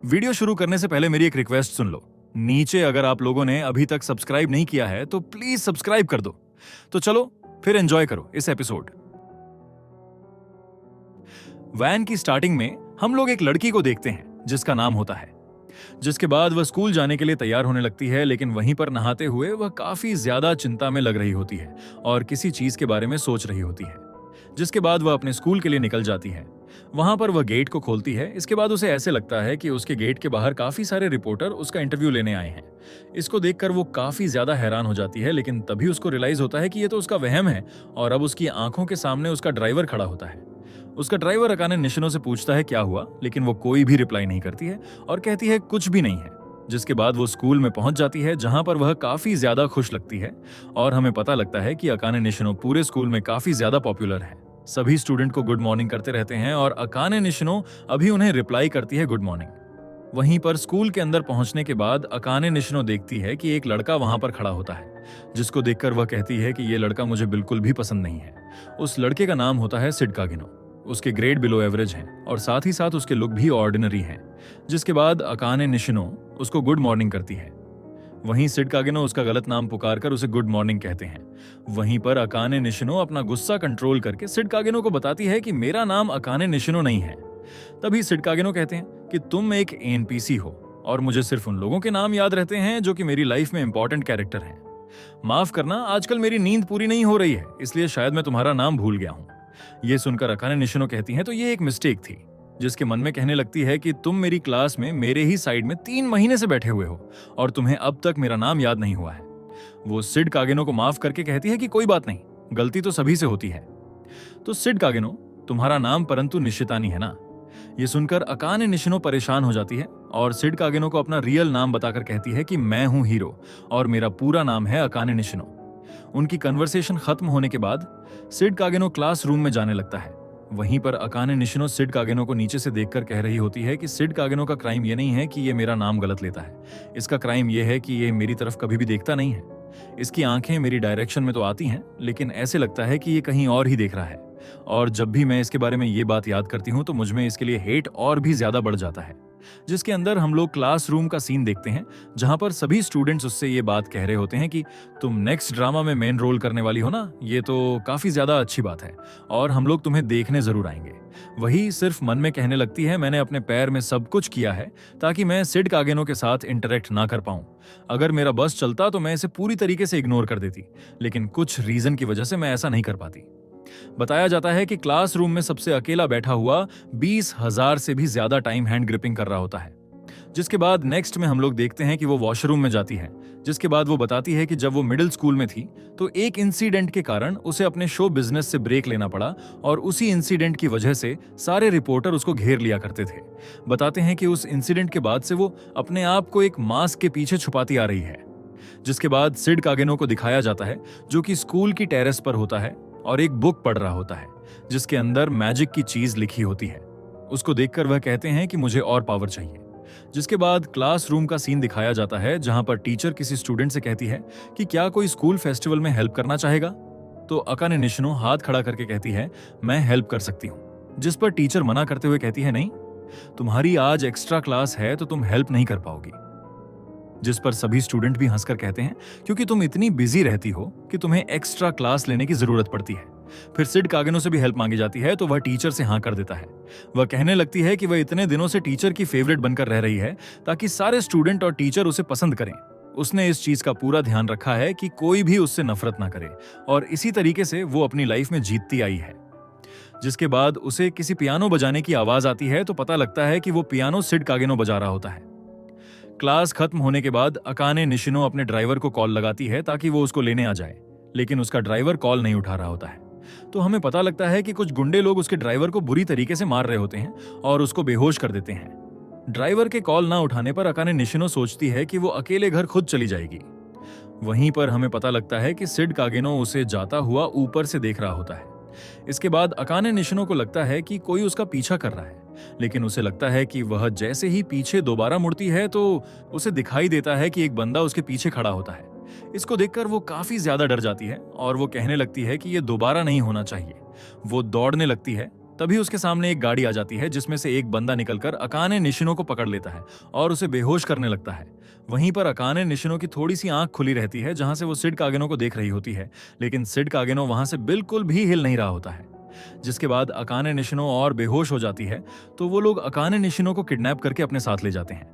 Video शुरू करने से पहले मेरी एक रिक्वेस्ट सुन लो। नीचे अगर आप लोगों ने अभी तक सब्सक्राइब नहीं किया है तो प्लीज सब्सक्राइब कर दो। तो चलो फिर एंजॉय करो इस एपिसोड। वैन की स्टार्टिंग में हम लोग एक लड़की को देखते हैं जिसका नाम होता है, जिसके बाद वह स्कूल जाने के लिए तैयार होने लगती है, लेकिन वहीं पर नहाते हुए वह काफी ज्यादा चिंता में लग रही होती है और किसी चीज के बारे में सोच रही होती है। जिसके बाद वह अपने स्कूल के लिए निकल जाती है। वहां पर वह गेट को खोलती है। इसके बाद उसे ऐसे लगता है कि उसके गेट के बाहर काफी सारे रिपोर्टर उसका इंटरव्यू लेने आए हैं। इसको देखकर वो काफी ज्यादा हैरान हो जाती है, लेकिन तभी उसको रियलाइज होता है कि ये तो उसका वहम है और अब उसकी आंखों के सामने उसका ड्राइवर खड़ा होता है। उसका ड्राइवर अकाने निशिनो से पूछता है क्या हुआ, लेकिन वो कोई भी रिप्लाई नहीं करती है और कहती है कुछ भी नहीं है। जिसके बाद वो स्कूल में पहुंच जाती है, जहां पर वह काफी ज्यादा खुश लगती है और हमें पता लगता है कि अकाने निशिनो पूरे स्कूल में काफी ज्यादा पॉपुलर है। सभी स्टूडेंट को गुड मॉर्निंग करते रहते हैं और अकाने निशिनो अभी उन्हें रिप्लाई करती है गुड मॉर्निंग। वहीं पर स्कूल के अंदर पहुंचने के बाद अकाने निशिनो देखती है कि एक लड़का वहां पर खड़ा होता है, जिसको देखकर वह कहती है कि ये लड़का मुझे बिल्कुल भी पसंद नहीं है। उस लड़के का नाम होता है सिड कागिनो। उसके ग्रेड बिलो एवरेज हैं और साथ ही साथ उसके लुक भी ऑर्डिनरी हैं। जिसके बाद अकाने निशिनो उसको गुड मॉर्निंग करती है। वहीं सिड कागिनो उसका गलत नाम पुकारकर उसे गुड मॉर्निंग कहते हैं। वहीं पर अकाने निशिनो अपना गुस्सा कंट्रोल करके सिड कागिनो को बताती है कि मेरा नाम अकाने निशिनो नहीं है। तभी सिड कागिनो कहते हैं कि तुम एक एनपीसी हो और मुझे सिर्फ उन लोगों के नाम याद रहते हैं जो कि मेरी लाइफ में इंपॉर्टेंट कैरेक्टर हैं। माफ करना, आजकल मेरी नींद पूरी नहीं हो रही है, इसलिए शायद मैं तुम्हारा नाम भूल गया हूं। ये सुनकर अकाने निशिनो कहती हैं तो ये एक मिस्टेक थी। जिसके मन में कहने लगती है कि तुम मेरी क्लास में मेरे ही साइड में 3 महीने से बैठे हुए हो और तुम्हें अब तक मेरा नाम याद नहीं हुआ है। वो सिड कागिनो को माफ करके कहती है कि कोई बात नहीं, गलती तो सभी से होती है। तो सिड कागिनो, तुम्हारा नाम परंतु निशितानी है ना। ये सुनकर अकाने निशिनो परेशान हो जाती है और सिड कागिनो को अपना रियल नाम बताकर कहती है कि मैं हूं हीरो और मेरा पूरा नाम है अकाने निशिनो। उनकी कन्वर्सेशन खत्म होने के बाद सिड कागिनो क्लासरूम में जाने लगता है। वहीं पर अकाने निशिनो सिड कागिनो को नीचे से देखकर कह रही होती है कि सिड कागिनो का क्राइम ये नहीं है कि ये मेरा नाम गलत लेता है, इसका क्राइम ये है कि ये मेरी तरफ कभी भी देखता नहीं है। इसकी आंखें मेरी डायरेक्शन में तो आती हैं, लेकिन ऐसे लगता है कि ये कहीं और ही देख रहा है और जब भी मैं इसके बारे में ये बात याद करती हूँ तो मुझ में इसके लिए हेट और भी ज्यादा बढ़ जाता है। जिसके अंदर हम लोग क्लासरूम का सीन देखते हैं, जहां पर सभी स्टूडेंट्स उससे ये बात कह रहे होते हैं कि तुम नेक्स्ट ड्रामा में मेन रोल करने वाली हो ना, ये तो काफी ज्यादा अच्छी बात है और हम लोग तुम्हें देखने जरूर आएंगे। वही सिर्फ मन में कहने लगती है मैंने अपने पैर में सब कुछ किया है ताकि मैं सिड कागिनो के साथ इंटरेक्ट ना कर पाऊं। अगर मेरा बस चलता तो मैं इसे पूरी तरीके से इग्नोर कर देती, लेकिन कुछ रीजन की वजह से मैं ऐसा नहीं कर पाती। बताया जाता है कि क्लासरूम में सबसे अकेला बैठा हुआ 20,000 से भी ज्यादा टाइम हैंड ग्रिपिंग कर रहा होता है। जिसके बाद नेक्स्ट में हम लोग देखते हैं कि वो वॉशरूम में जाती है। जिसके बाद वो बताती है कि जब वो मिडिल स्कूल में थी तो एक इंसिडेंट के कारण उसे अपने शो बिजनेस से ब्रेक लेना पड़ा और उसी इंसिडेंट की वजह से सारे रिपोर्टर उसको घेर लिया करते थे। बताते हैं कि उस इंसिडेंट के बाद से वो अपने आप को एक मास्क के पीछे छुपाती आ रही है। जिसके बाद सिड कागिनो को दिखाया जाता है जो कि स्कूल की टेरेस पर होता है और एक बुक पढ़ रहा होता है जिसके अंदर मैजिक की चीज लिखी होती है। उसको देखकर वह कहते हैं कि मुझे और पावर चाहिए। जिसके बाद क्लासरूम का सीन दिखाया जाता है, जहां पर टीचर किसी स्टूडेंट से कहती है कि क्या कोई स्कूल फेस्टिवल में हेल्प करना चाहेगा। तो अकाने निशिनो हाथ खड़ा करके कहती है मैं हेल्प कर सकती हूँ। जिस पर टीचर मना करते हुए कहती है नहीं, तुम्हारी आज एक्स्ट्रा क्लास है तो तुम हेल्प नहीं कर पाओगी। जिस पर सभी स्टूडेंट भी हंसकर कहते हैं क्योंकि तुम इतनी बिजी रहती हो कि तुम्हें एक्स्ट्रा क्लास लेने की जरूरत पड़ती है। फिर सिड कागिनो से भी हेल्प मांगी जाती है तो वह टीचर से हाँ कर देता है। वह कहने लगती है कि वह इतने दिनों से टीचर की फेवरेट बनकर रह रही है ताकि सारे स्टूडेंट और टीचर उसे पसंद करें। उसने इस चीज का पूरा ध्यान रखा है कि कोई भी उससे नफरत ना करे और इसी तरीके से वो अपनी लाइफ में जीतती आई है। जिसके बाद उसे किसी पियानो बजाने की आवाज आती है तो पता लगता है कि वो पियानो सिड कागिनो बजा रहा होता है। क्लास खत्म होने के बाद अकाने निशिनो अपने ड्राइवर को कॉल लगाती है ताकि वो उसको लेने आ जाए, लेकिन उसका ड्राइवर कॉल नहीं उठा रहा होता है। तो हमें पता लगता है कि कुछ गुंडे लोग उसके ड्राइवर को बुरी तरीके से मार रहे होते हैं और उसको बेहोश कर देते हैं। ड्राइवर के कॉल ना उठाने पर अकाने निशिनो सोचती है कि वो अकेले घर खुद चली जाएगी। वहीं पर हमें पता लगता है कि सिड कागिनो उसे जाता हुआ ऊपर से देख रहा होता है। इसके बाद अकाने निशिनो को लगता है कि कोई उसका पीछा कर रहा है, लेकिन उसे लगता है कि वह जैसे ही पीछे दोबारा मुड़ती है तो उसे दिखाई देता है कि एक बंदा उसके पीछे खड़ा होता है। इसको देखकर वो काफी ज्यादा डर जाती है और वो कहने लगती है कि ये दोबारा नहीं होना चाहिए। वो दौड़ने लगती है तभी उसके सामने एक गाड़ी आ जाती है जिसमें से एक बंदा निकलकर अकाने निशिनो को पकड़ लेता है और उसे बेहोश करने लगता है। वहीं पर अकाने निशिनो की थोड़ी सी आंख खुली रहती है जहां से वो सिड कागेनो को देख रही होती है, लेकिन सिड कागेनो वहां से बिल्कुल भी हिल नहीं रहा होता है। जिसके बाद अकाने निशिनो और बेहोश हो जाती है, तो वो लोग अकाने निशिनो को किडनैप करके अपने साथ ले जाते हैं।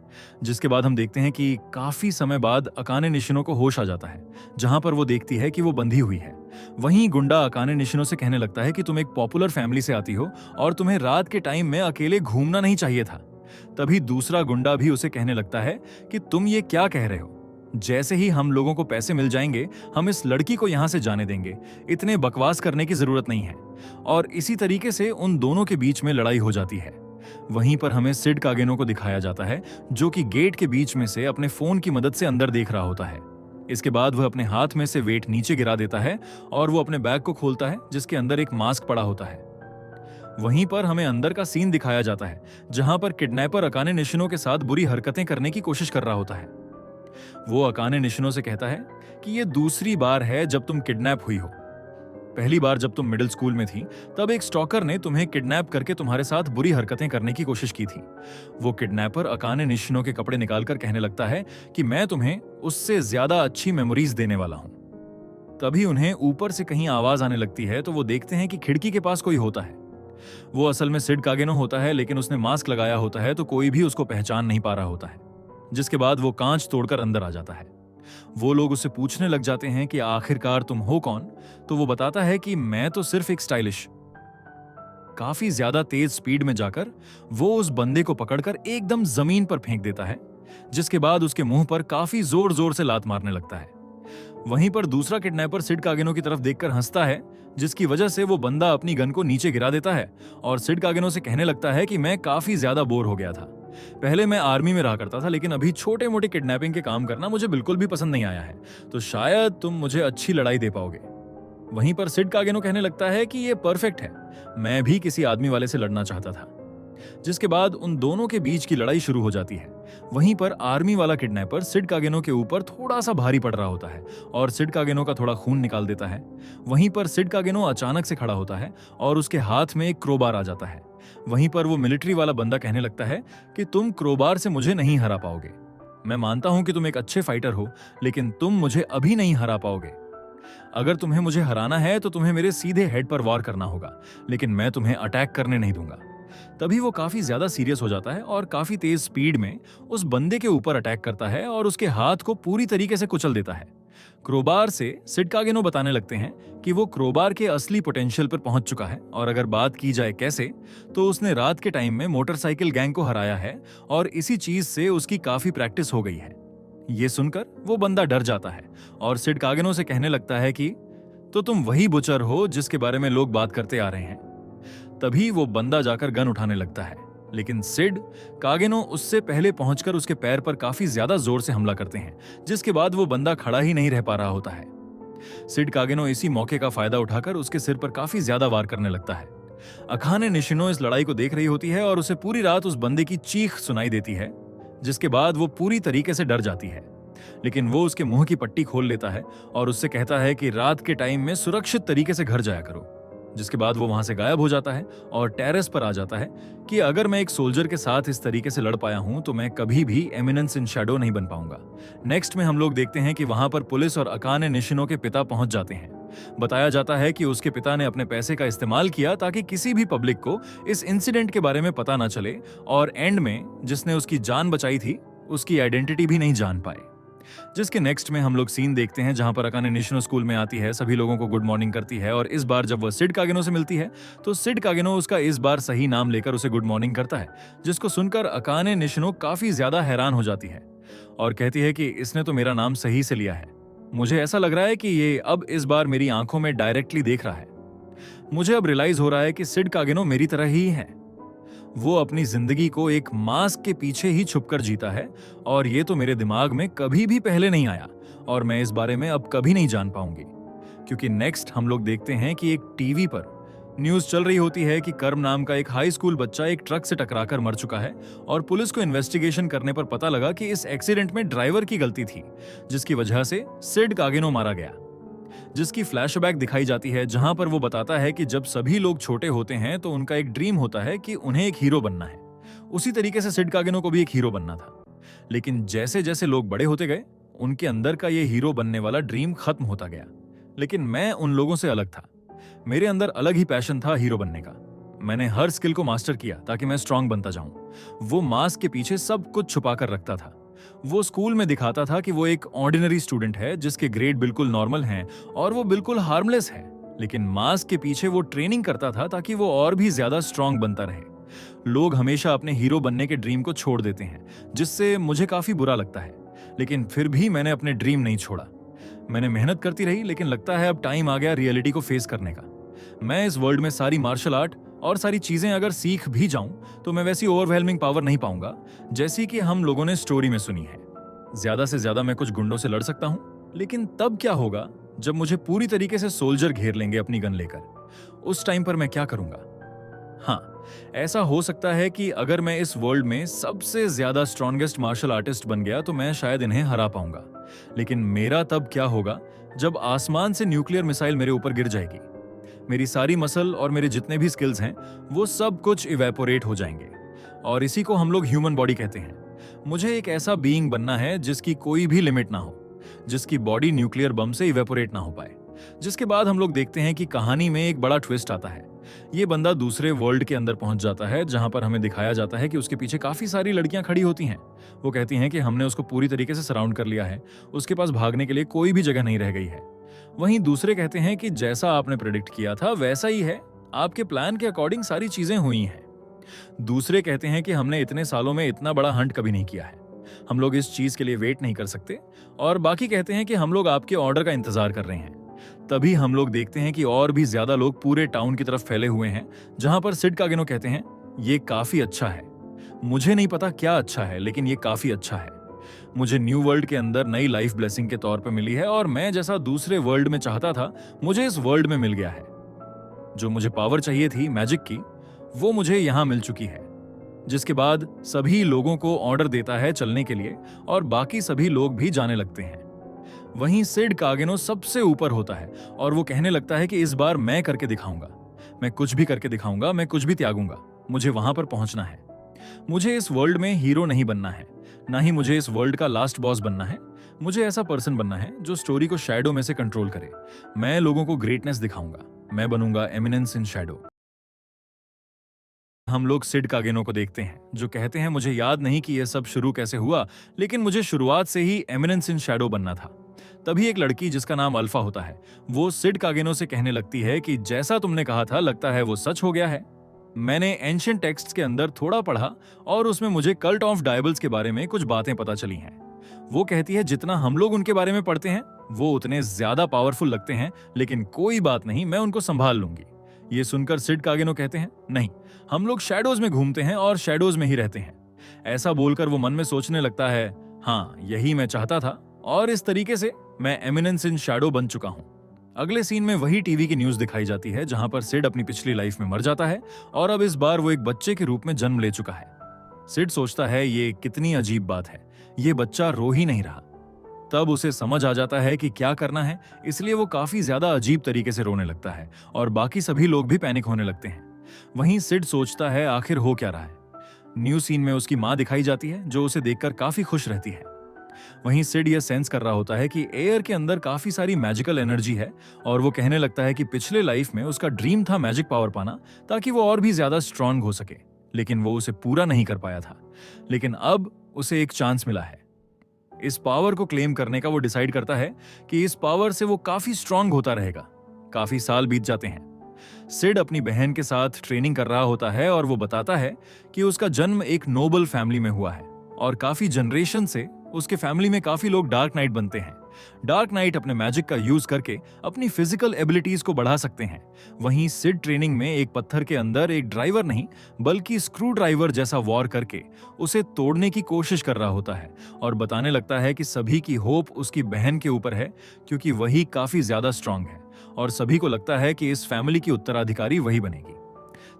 जिसके बाद हम देखते हैं कि काफी समय बाद अकाने निशिनो को होश आ जाता है, जहां पर वो देखती है कि वो बंधी हुई है। वहीं गुंडा अकाने निशिनो से कहने लगता है कि तुम एक पॉपुलर फैमिली से आती हो और तुम्हें रात के टाइम में अकेले घूमना नहीं चाहिए था। तभी दूसरा गुंडा भी उसे कहने लगता है कि तुम ये क्या कह रहे हो, जैसे ही हम लोगों को पैसे मिल जाएंगे हम इस लड़की को यहां से जाने देंगे, इतने बकवास करने की जरूरत नहीं है। और इसी तरीके से उन दोनों के बीच में लड़ाई हो जाती है। वहीं पर हमें सिड कागेनो को दिखाया जाता है जो कि गेट के बीच में से अपने फोन की मदद से अंदर देख रहा होता है। इसके बाद वह अपने हाथ में से वेट नीचे गिरा देता है और वो अपने बैग को खोलता है जिसके अंदर एक मास्क पड़ा होता है। वहीं पर हमें अंदर का सीन दिखाया जाता है जहां पर किडनैपर अकाने निशिनो के साथ बुरी हरकतें करने की कोशिश कर रहा होता है। वो अकाने निशिनो से कहता है कि ये दूसरी बार है जब तुम किडनैप हुई हो। पहली बार जब तुम मिडिल स्कूल में थी तब एक स्टॉकर ने तुम्हें किडनैप करके तुम्हारे साथ बुरी हरकतें करने की कोशिश की थी। वो किडनैपर अकाने निशिनो के कपड़े निकालकर कहने लगता है कि मैं तुम्हें उससे ज्यादा अच्छी मेमोरीज देने वाला हूं। तभी उन्हें ऊपर से कहीं आवाज आने लगती है तो वो देखते हैं कि खिड़की के पास कोई होता है। वो असल में सिड कागेनो होता है, लेकिन उसने मास्क लगाया होता है तो कोई भी उसको पहचान नहीं पा रहा होता है। जिसके बाद वो कांच तोड़कर अंदर आ जाता है। वो लोग उससे पूछने लग जाते हैं कि आखिरकार तुम हो कौन, तो वो बताता है कि मैं तो सिर्फ एक स्टाइलिश। काफी ज्यादा तेज स्पीड में जाकर वो उस बंदे को पकड़कर एकदम जमीन पर फेंक देता है, जिसके बाद उसके मुंह पर काफी जोर जोर से लात मारने लगता है। वहीं पर दूसरा किडनैपर सिड कागेनो की तरफ देखकर हंसता है, जिसकी वजह से वो बंदा अपनी गन को नीचे गिरा देता है और सिड कागेनो से कहने लगता है कि मैं काफी ज्यादा बोर हो गया था। पहले मैं आर्मी में रहा करता था, लेकिन अभी छोटे मोटे किडनैपिंग के काम करना मुझे बिल्कुल भी पसंद नहीं आया है, तो शायद तुम मुझे अच्छी लड़ाई दे पाओगे। वहीं पर सिड कागेनो कहने लगता है कि ये परफेक्ट है, मैं भी किसी आदमी वाले से लड़ना चाहता था। जिसके बाद उन दोनों के बीच की लड़ाई शुरू हो जाती है। वहीं पर आर्मी वाला किडनैपर सिड कागेनो के ऊपर थोड़ा सा भारी पड़ रहा होता है और सिड कागेनो का थोड़ा खून निकाल देता है। वहीं पर सिड कागेनो अचानक से खड़ा होता है और उसके हाथ में एक क्रोबार आ जाता है। वहीं पर वो मिलिट्री वाला बंदा कहने लगता है कि तुम क्रोबार से मुझे नहीं हरा पाओगे। मैं मानता हूं कि तुम एक अच्छे फाइटर हो, लेकिन तुम मुझे अभी नहीं हरा पाओगे। अगर तुम्हें मुझे हराना है तो तुम्हें मेरे सीधे हेड पर वार करना होगा, लेकिन मैं तुम्हें अटैक करने नहीं दूंगा। तभी वो काफी ज्यादा सीरियस हो जाता है और काफी तेज स्पीड में उस बंदे के ऊपर अटैक करता है और उसके हाथ को पूरी तरीके से कुचल देता है। क्रोबार से सिड कागेनो बताने लगते हैं कि वो क्रोबार के असली पोटेंशियल पर पहुंच चुका है, और अगर बात की जाए कैसे, तो उसने रात के टाइम में मोटरसाइकिल गैंग को हराया है और इसी चीज से उसकी काफी प्रैक्टिस हो गई है। ये सुनकर वो बंदा डर जाता है और सिड कागेनो से कहने लगता है कि तो तुम वही बुचर हो जिसके बारे में लोग बात करते आ रहे हैं। तभी वो बंदा जाकर गन उठाने लगता है, लेकिन सिड कागेनो उससे पहले पहुंचकर उसके पैर पर काफी ज्यादा जोर से हमला करते हैं, जिसके बाद वो बंदा खड़ा ही नहीं रह पा रहा होता है। सिड कागेनो इसी मौके का फायदा उठाकर उसके सिर पर काफी ज्यादा वार करने लगता है। अकाने निशिनो इस लड़ाई को देख रही होती है और उसे पूरी रात उस बंदे की चीख सुनाई देती है, जिसके बाद वो पूरी तरीके से डर जाती है। लेकिन वो उसके मुंह की पट्टी खोल लेता है और उससे कहता है कि रात के टाइम में सुरक्षित तरीके से घर जाया करो। जिसके बाद वो वहां से गायब हो जाता है और टेरेस पर आ जाता है कि अगर मैं एक सोल्जर के साथ इस तरीके से लड़ पाया हूं तो मैं कभी भी एमिनेंस इन शैडो नहीं बन पाऊंगा। नेक्स्ट में हम लोग देखते हैं कि वहां पर पुलिस और अकाने निशिनो के पिता पहुंच जाते हैं। बताया जाता है कि उसके पिता ने अपने पैसे का इस्तेमाल किया ताकि किसी भी पब्लिक को इस इंसिडेंट के बारे में पता ना चले, और एंड में जिसने उसकी जान बचाई थी उसकी आइडेंटिटी भी नहीं जान पाए। जिसके नेक्स्ट में हम लोग सीन देखते हैं जहां पर अकाने निशिनो स्कूल में आती है, सभी लोगों को गुड मॉर्निंग करती है, और इस बार जब वह सिड कागेनो से मिलती है तो सिड कागेनो उसका इस बार सही नाम लेकर उसे गुड मॉर्निंग करता है, जिसको सुनकर अकाने निशिनो काफी ज्यादा हैरान हो जाती है और कहती है कि इसने तो मेरा नाम सही से लिया है। मुझे ऐसा लग रहा है कि ये अब इस बार मेरी आंखों में डायरेक्टली देख रहा है। मुझे अब रियलाइज हो रहा है कि सिड कागेनो मेरी तरह ही है। वो अपनी जिंदगी को एक मास्क के पीछे ही छुपकर जीता है, और ये तो मेरे दिमाग में कभी भी पहले नहीं आया, और मैं इस बारे में अब कभी नहीं जान पाऊंगी। क्योंकि नेक्स्ट हम लोग देखते हैं कि एक टीवी पर न्यूज चल रही होती है कि कर्म नाम का एक हाई स्कूल बच्चा एक ट्रक से टकराकर मर चुका है, और पुलिस को इन्वेस्टिगेशन करने पर पता लगा कि इस एक्सीडेंट में ड्राइवर की गलती थी, जिसकी वजह से सिड कागेनो मारा गया। जिसकी फ्लैशबैक दिखाई जाती है, जहां पर वो बताता है कि जब सभी लोग छोटे होते हैं तो उनका एक ड्रीम होता है कि उन्हें एक हीरो बनना है। उसी तरीके से सिड कागेनो को भी एक हीरो बनना था। लेकिन जैसे जैसे लोग बड़े होते गए, उनके अंदर का ये हीरो बनने वाला ड्रीम खत्म होता गया। लेकिन मैं उन लोगों से अलग था। मेरे अंदर अलग ही पैशन था हीरो बनने का। मैंने हर स्किल को मास्टर किया ताकि मैं स्ट्रांग बनता जाऊं। वो मास्क के पीछे सब कुछ छुपा कर रखता था। वो स्कूल में दिखाता था कि वो एक ऑर्डिनरी स्टूडेंट है जिसके ग्रेड बिल्कुल नॉर्मल हैं और वो बिल्कुल हार्मलेस है। लेकिन मास्क के पीछे वो ट्रेनिंग करता था ताकि वो और भी ज्यादा स्ट्रांग बनता रहे। लोग हमेशा अपने हीरो बनने के ड्रीम को छोड़ देते हैं, जिससे मुझे काफी बुरा लगता है। लेकिन फिर भी मैंने अपने ड्रीम नहीं छोड़ा। मैंने मेहनत करती रही, लेकिन लगता है अब टाइम आ गया रियलिटी को फेस करने का। मैं इस वर्ल्ड में सारी मार्शल आर्ट और सारी चीजें अगर सीख भी जाऊं तो मैं वैसी ओवरवेलमिंग पावर नहीं पाऊंगा जैसी कि हम लोगों ने स्टोरी में सुनी है। ज्यादा से ज्यादा मैं कुछ गुंडों से लड़ सकता हूं, लेकिन तब क्या होगा जब मुझे पूरी तरीके से सोल्जर घेर लेंगे अपनी गन लेकर। उस टाइम पर मैं क्या करूंगा? हाँ, ऐसा हो सकता है कि अगर मैं इस वर्ल्ड में सबसे ज्यादा स्ट्रॉन्गेस्ट मार्शल आर्टिस्ट बन गया तो मैं शायद इन्हें हरा पाऊंगा। लेकिन मेरा तब क्या होगा जब आसमान से न्यूक्लियर मिसाइल मेरे ऊपर गिर जाएगी? मेरी सारी मसल और मेरे जितने भी स्किल्स हैं वो सब कुछ इवेपोरेट हो जाएंगे। और इसी को हम लोग ह्यूमन बॉडी कहते हैं। मुझे एक ऐसा बीइंग बनना है जिसकी कोई भी लिमिट ना हो, जिसकी बॉडी न्यूक्लियर बम से इवेपोरेट ना हो पाए। जिसके बाद हम लोग देखते हैं कि कहानी में एक बड़ा ट्विस्ट आता है। ये बंदा दूसरे वर्ल्ड के अंदर पहुंच जाता है, जहां पर हमें दिखाया जाता है कि उसके पीछे काफी सारी लड़कियां खड़ी होती हैं। वो कहती हैं कि हमने उसको पूरी तरीके से सराउंड कर लिया है, उसके पास भागने के लिए कोई भी जगह नहीं रह गई है। वहीं दूसरे कहते हैं कि जैसा आपने प्रेडिक्ट किया था वैसा ही है, आपके प्लान के अकॉर्डिंग सारी चीजें हुई हैं। दूसरे कहते हैं कि हमने इतने सालों में इतना बड़ा हंट कभी नहीं किया है, हम लोग इस चीज के लिए वेट नहीं कर सकते। और बाकी कहते हैं कि हम लोग आपके ऑर्डर का इंतजार कर रहे हैं। तभी हम लोग देखते हैं कि और भी ज्यादा लोग पूरे टाउन की तरफ फैले हुए हैं, जहां पर सिड कागेनो कहते हैं ये काफी अच्छा है। मुझे नहीं पता क्या अच्छा है, लेकिन ये काफी अच्छा है। मुझे न्यू वर्ल्ड के अंदर नई लाइफ ब्लेसिंग के तौर पर मिली है और मैं जैसा दूसरे वर्ल्ड में चाहता था मुझे इस वर्ल्ड में मिल गया है। जो मुझे पावर चाहिए थी मैजिक की, वो मुझे यहां मिल चुकी है। जिसके बाद सभी लोगों को ऑर्डर देता है चलने के लिए और बाकी सभी लोग भी जाने लगते हैं। वहीं सिड कागेनो सबसे ऊपर होता है और वो कहने लगता है कि इस बार मैं करके दिखाऊंगा, मैं कुछ भी करके दिखाऊंगा, मैं कुछ भी त्यागूंगा, मुझे वहां पर पहुंचना है। मुझे इस वर्ल्ड में हीरो नहीं बनना है, ना ही मुझे इस वर्ल्ड का लास्ट बॉस बनना है। मुझे ऐसा पर्सन बनना है जो स्टोरी को शैडो में से कंट्रोल करे। मैं लोगों को ग्रेटनेस दिखाऊंगा, मैं बनूंगा एमिनेंस इन शैडो। हम लोग सिड कागेनो को देखते हैं जो कहते हैं मुझे याद नहीं कि यह सब शुरू कैसे हुआ, लेकिन मुझे शुरुआत से ही एमिनेंस इन शैडो बनना था। तभी एक लड़की जिसका नाम अल्फा होता है, वो सिड कागेनो से कहने लगती है कि जैसा तुमने कहा था लगता है वो सच हो गया है। मैंने एंशिएंट टेक्स्ट्स के अंदर थोड़ा पढ़ा और उसमें मुझे कल्ट ऑफ डायबल्स के बारे में कुछ बातें पता चली हैं। वो कहती है जितना हम लोग उनके बारे में पढ़ते हैं वो उतने ज्यादा पावरफुल लगते हैं, लेकिन कोई बात नहीं, मैं उनको संभाल लूंगी। ये सुनकर सिड कागेनो कहते हैं नहीं, हम लोग शैडोज में घूमते हैं और शैडोज में ही रहते हैं। ऐसा बोलकर वो मन में सोचने लगता है हाँ, यही मैं चाहता था और इस तरीके से मैं एमिनेंस इन शैडो बन चुका हूं। अगले सीन में वही टीवी की न्यूज दिखाई जाती है जहां पर सिड अपनी पिछली लाइफ में मर जाता है और अब इस बार वो एक बच्चे के रूप में जन्म ले चुका है। सिड सोचता है ये कितनी अजीब बात है, ये बच्चा रो ही नहीं रहा। तब उसे समझ आ जाता है कि क्या करना है, इसलिए वो काफी ज्यादा अजीब तरीके से रोने लगता है और बाकी सभी लोग भी पैनिक होने लगते हैं। वहीं सिड सोचता है आखिर हो क्या रहा है। न्यू सीन में उसकी माँ दिखाई जाती है जो उसे देखकर काफी खुश रहती है। वहीं सिड यह सेंस कर रहा होता है कि एयर के अंदर काफी सारी मैजिकल एनर्जी है और वो कहने लगता है कि पिछले लाइफ में उसका ड्रीम था मैजिक पावर पाना ताकि वो और भी ज्यादा स्ट्रांग हो सके, लेकिन वो उसे पूरा नहीं कर पाया था। लेकिन अब उसे एक चांस मिला है। इस पावर को क्लेम करने का वो डिसाइड करता है कि इस पावर से वो काफी स्ट्रांग होता रहेगा। काफी साल बीत जाते हैं। सिड अपनी बहन के साथ ट्रेनिंग कर रहा होता है और वो बताता है कि उसका जन्म एक नोबल फैमिली में हुआ है और काफी जनरेशन से उसके फैमिली में काफी लोग डार्क नाइट बनते हैं। डार्क नाइट अपने मैजिक का यूज करके अपनी फिजिकल एबिलिटीज को बढ़ा सकते हैं। वहीं सिड ट्रेनिंग में एक पत्थर के अंदर एक ड्राइवर नहीं बल्कि स्क्रू ड्राइवर जैसा वॉर करके उसे तोड़ने की कोशिश कर रहा होता है और बताने लगता है कि सभी की होप उसकी बहन के ऊपर है क्योंकि वही काफी ज्यादा स्ट्रांग है और सभी को लगता है कि इस फैमिली की उत्तराधिकारी वही बनेगी।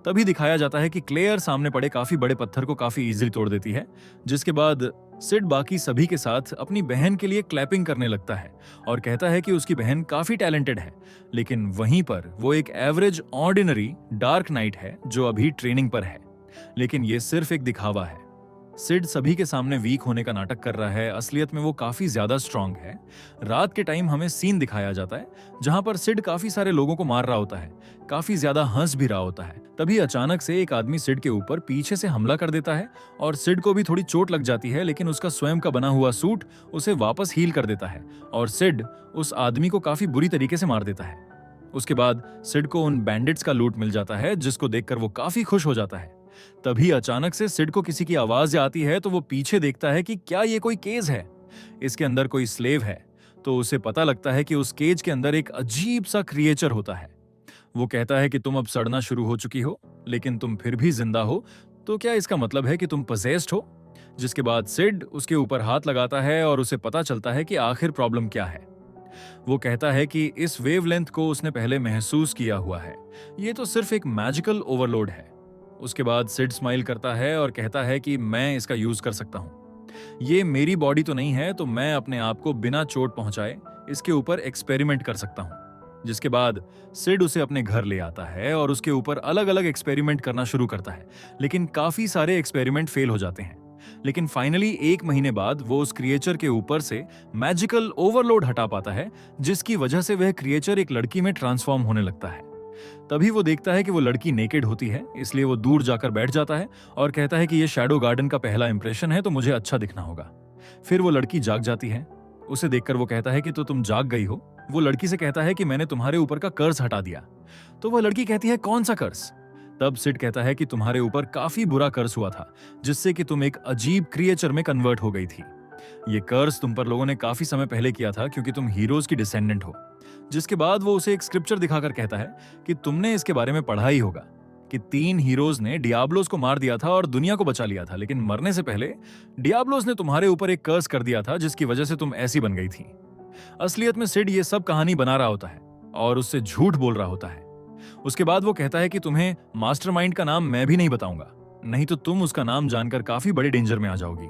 तभी दिखाया जाता है कि क्लेयर सामने पड़े काफी बड़े पत्थर को काफी इजीली तोड़ देती है, जिसके बाद सिड बाकी सभी के साथ अपनी बहन के लिए क्लैपिंग करने लगता है और कहता है कि उसकी बहन काफी टैलेंटेड है, लेकिन वहीं पर वो एक एवरेज ऑर्डिनरी डार्क नाइट है जो अभी ट्रेनिंग पर है। लेकिन ये सिर्फ एक दिखावा है। सिड सभी के सामने वीक होने का नाटक कर रहा है, असलियत में वो काफी ज्यादा स्ट्रांग है। रात के टाइम हमें सीन दिखाया जाता है जहां पर सिड काफी सारे लोगों को मार रहा होता है, काफी ज्यादा हंस भी रहा होता है। तभी अचानक से एक आदमी सिड के ऊपर पीछे से हमला कर देता है और सिड को भी थोड़ी चोट लग जाती है, लेकिन उसका स्वयं का बना हुआ सूट उसे वापस हील कर देता है और सिड उस आदमी को काफी बुरी तरीके से मार देता है। उसके बाद सिड को उन बैंडिट्स का लूट मिल जाता है, जिसको देखकर वो काफी खुश हो जाता है। तभी अचानक से सिड को किसी की आवाज आती है, तो वो पीछे देखता है कि क्या ये कोई केज है, इसके अंदर कोई स्लेव है। तो उसे पता लगता है कि उस केज के अंदर एक अजीब सा क्रिएचर होता है। वो कहता है कि तुम अब सड़ना शुरू हो चुकी हो, लेकिन तुम फिर भी जिंदा हो, तो क्या इसका मतलब है कि तुम पजेस्ड हो? जिसके बाद सिड उसके ऊपर हाथ लगाता है और उसे पता चलता है कि आखिर प्रॉब्लम क्या है। वो कहता है कि इस वेवलेंथ को उसने पहले महसूस किया हुआ है, ये तो सिर्फ एक मैजिकल ओवरलोड है। उसके बाद सिड स्माइल करता है और कहता है कि मैं इसका यूज कर सकता हूं। ये मेरी बॉडी तो नहीं है, तो मैं अपने आप को बिना चोट पहुंचाए इसके ऊपर एक्सपेरिमेंट कर सकता हूं। जिसके बाद सिड उसे अपने घर ले आता है और उसके ऊपर अलग अलग एक्सपेरिमेंट करना शुरू करता है, लेकिन काफी सारे एक्सपेरिमेंट फेल हो जाते हैं। लेकिन फाइनली 1 महीने बाद वो उस क्रिएचर के ऊपर से मैजिकल ओवरलोड हटा पाता है, जिसकी वजह से वह क्रिएचर एक लड़की में ट्रांसफॉर्म होने लगता है। तभी वो देखता है कि वो लड़की नेकेड होती है, इसलिए वो दूर जाकर बैठ जाता है और कहता है कि ये शैडो गार्डन का पहला इंप्रेशन है, तो मुझे अच्छा दिखना होगा। फिर वो लड़की जाग जाती है। उसे देखकर वो कहता है कि तो तुम जाग गई हो। वो लड़की से कहता है कि मैंने तुम्हारे ऊपर का कर्ज हटा दिया। तो वह लड़की कहती है, कौन सा कर्ज? तब सिड कहता है कि तुम्हारे ऊपर काफी बुरा कर्ज हुआ था, जिससे कि तुम एक अजीब क्रिएचर में कन्वर्ट हो गई थी। ये कर्ज तुम पर लोगों ने काफी समय पहले किया था, क्योंकि तुम हीरोज की डिसेंडेंट हो। जिसके बाद वो उसे एक स्क्रिप्चर दिखाकर कहता है कि तुमने इसके बारे में पढ़ा ही होगा कि 3 हीरोज ने डियाब्लोस को मार दिया था और दुनिया को बचा लिया था, लेकिन मरने से पहले डियाब्लोस ने तुम्हारे ऊपर एक कर्ज कर दिया था, जिसकी वजह से तुम ऐसी बन गई थी। असलियत में सिड ये सब कहानी बना रहा होता है और उससे झूठ बोल रहा होता है। उसके बाद वो कहता है कि तुम्हें मास्टरमाइंड का नाम मैं भी नहीं बताऊंगा, नहीं तो तुम उसका नाम जानकर काफी बड़े डेंजर में आ जाओगी।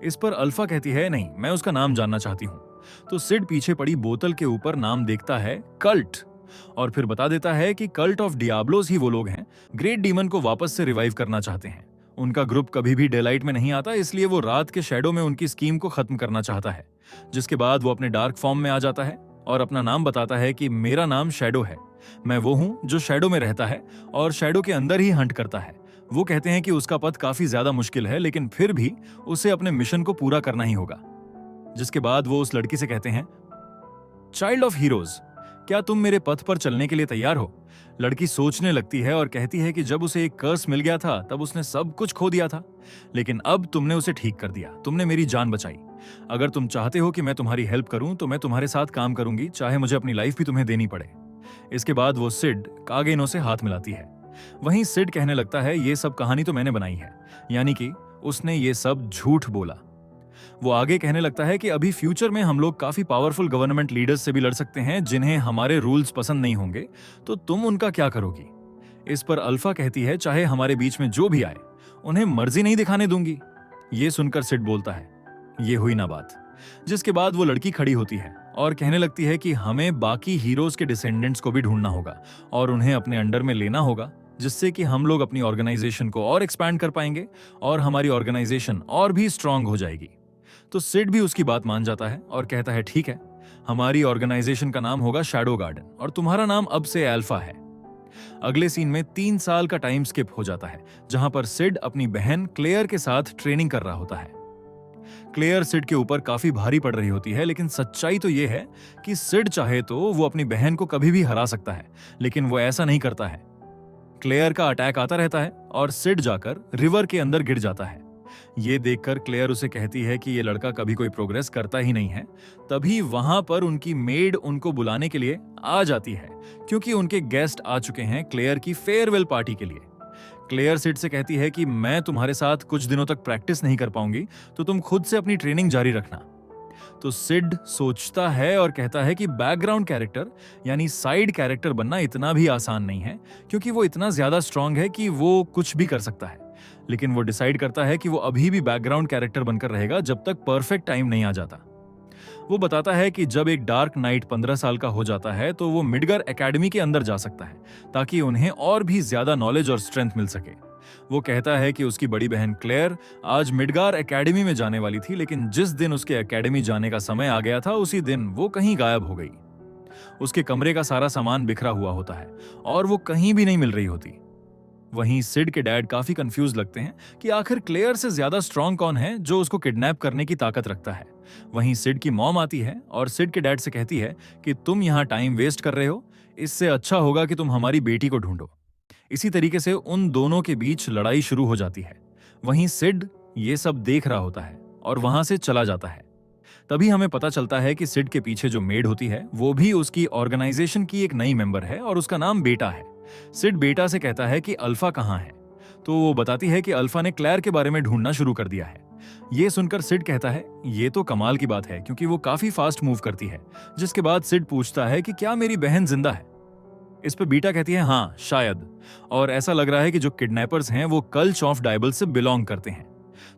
इस पर अल्फा कहती है, नहीं, मैं उसका नाम जानना चाहती हूँ। तो सिड पीछे पड़ी बोतल के ऊपर नाम देखता है, कल्ट, और फिर बता देता है कि कल्ट ऑफ डियाब्लोस ही वो लोग हैं, ग्रेट डीमन को वापस से रिवाइव करना चाहते हैं। उनका ग्रुप कभी भी डेलाइट में नहीं आता, इसलिए वो रात के शैडो में उनकी स्कीम को खत्म करना चाहता है। जिसके बाद वो अपने डार्क फॉर्म में आ जाता है और अपना नाम बताता है कि मेरा नाम शैडो है, मैं वो हूं जो शैडो में रहता है और शैडो के अंदर ही हंट करता है। वो कहते हैं कि उसका पथ काफी ज्यादा मुश्किल है, लेकिन फिर भी उसे अपने मिशन को पूरा करना ही होगा। जिसके बाद वो उस लड़की से कहते हैं, चाइल्ड ऑफ हीरोज, क्या तुम मेरे पथ पर चलने के लिए तैयार हो? लड़की सोचने लगती है और कहती है कि जब उसे एक कर्स मिल गया था तब उसने सब कुछ खो दिया था, लेकिन अब तुमने उसे ठीक कर दिया, तुमने मेरी जान बचाई। अगर तुम चाहते हो कि मैं तुम्हारी हेल्प करूं तो मैं तुम्हारे साथ काम करूंगी, चाहे मुझे अपनी लाइफ भी तुम्हें देनी पड़े। इसके बाद वो सिड कागेनो से हाथ मिलाती है। वहीं सिड कहने लगता है, ये सब कहानी तो मैंने बनाई है, यानी कि उसने ये सब झूठ बोला। वो आगे कहने लगता है कि अभी फ्यूचर में हम लोग काफी पावरफुल गवर्नमेंट लीडर्स से भी लड़ सकते हैं, जिन्हें हमारे रूल्स पसंद नहीं होंगे, तो तुम उनका क्या करोगी? इस पर अल्फा कहती है, चाहे हमारे बीच में जो भी आए, उन्हें मर्जी नहीं दिखाने दूंगी। ये सुनकर सिड बोलता है, ये हुई ना बात। जिसके बाद वो लड़की खड़ी होती है और कहने लगती है कि हमें बाकी हीरोज के डिसेंडेंट्स को भी ढूंढना होगा और उन्हें अपने अंडर में लेना होगा, जिससे कि हम लोग अपनी ऑर्गेनाइजेशन को और एक्सपैंड कर पाएंगे और हमारी ऑर्गेनाइजेशन और भी स्ट्रांग हो जाएगी। तो सिड भी उसकी बात मान जाता है और कहता है, ठीक है, हमारी ऑर्गेनाइजेशन का नाम होगा शैडो गार्डन और तुम्हारा नाम अब से अल्फा है। अगले सीन में 3 साल का टाइम स्किप हो जाता है, जहां पर सिड अपनी बहन क्लेयर के साथ ट्रेनिंग कर रहा होता है। क्लेयर सिड के ऊपर काफी भारी पड़ रही होती है, लेकिन सच्चाई तो यह है कि सिड चाहे तो वो अपनी बहन को कभी भी हरा सकता है, लेकिन वो ऐसा नहीं करता है। क्लेयर का अटैक आता रहता है और सिड जाकर रिवर के अंदर गिर जाता है। ये देखकर क्लेयर उसे कहती है कि ये लड़का कभी कोई प्रोग्रेस करता ही नहीं है। तभी वहां पर उनकी मेड उनको बुलाने के लिए आ जाती है, क्योंकि उनके गेस्ट आ चुके हैं क्लेयर की फेयरवेल पार्टी के लिए। क्लेयर सिड से कहती है कि मैं तुम्हारे साथ कुछ दिनों तक प्रैक्टिस नहीं कर पाऊंगी, तो तुम खुद से अपनी ट्रेनिंग जारी रखना। तो सिड सोचता है और कहता है कि बैकग्राउंड कैरेक्टर यानी साइड कैरेक्टर बनना इतना भी आसान नहीं है, क्योंकि वो इतना ज्यादा स्ट्रांग है कि वो कुछ भी कर सकता है। लेकिन वो डिसाइड करता है कि वो अभी भी बैकग्राउंड कैरेक्टर बनकर रहेगा जब तक परफेक्ट टाइम नहीं आ जाता। वो बताता है कि जब एक डार्क नाइट 15 साल का हो जाता है तो वो मिडगर एकेडमी के अंदर जा सकता है ताकि उन्हें और भी ज्यादा नॉलेज और स्ट्रेंथ मिल सके। वो कहता है कि उसकी बड़ी बहन क्लेयर आज मिडगार एकेडमी में जाने वाली थी, लेकिन जिस दिन उसके एकेडमी जाने का समय आ गया था उसी दिन वो कहीं गायब हो गई। उसके कमरे का सारा सामान बिखरा हुआ होता है और वो कहीं भी नहीं मिल रही होती। वहीं सिड के डैड काफी कंफ्यूज लगते हैं कि आखिर क्लेयर से ज्यादा स्ट्रांग कौन है जो उसको किडनैप करने की ताकत रखता है। वहीं सिड की मॉम आती है और सिड के डैड से कहती है कि तुम यहाँ टाइम वेस्ट कर रहे हो, इससे अच्छा होगा कि तुम हमारी बेटी को ढूंढो। इसी तरीके से उन दोनों के बीच लड़ाई शुरू हो जाती है। वहीं सिड ये सब देख रहा होता है और वहां से चला जाता है। तभी हमें पता चलता है कि सिड के पीछे जो मेड होती है वो भी उसकी ऑर्गेनाइजेशन की एक नई मेंबर है और उसका नाम बेटा है। सिड बेटा से कहता है कि अल्फा कहाँ है, तो वो बताती है कि अल्फा ने क्लेयर के बारे में ढूंढना शुरू कर दिया है। ये सुनकर सिड कहता है ये तो कमाल की बात है क्योंकि वो काफी फास्ट मूव करती है। जिसके बाद सिड पूछता है कि क्या मेरी बहन जिंदा है। इस पे बीटा कहती है हाँ शायद, और ऐसा लग रहा है कि जो किडनैपर्स हैं वो कल्च ऑफ डायबल से बिलोंग करते हैं।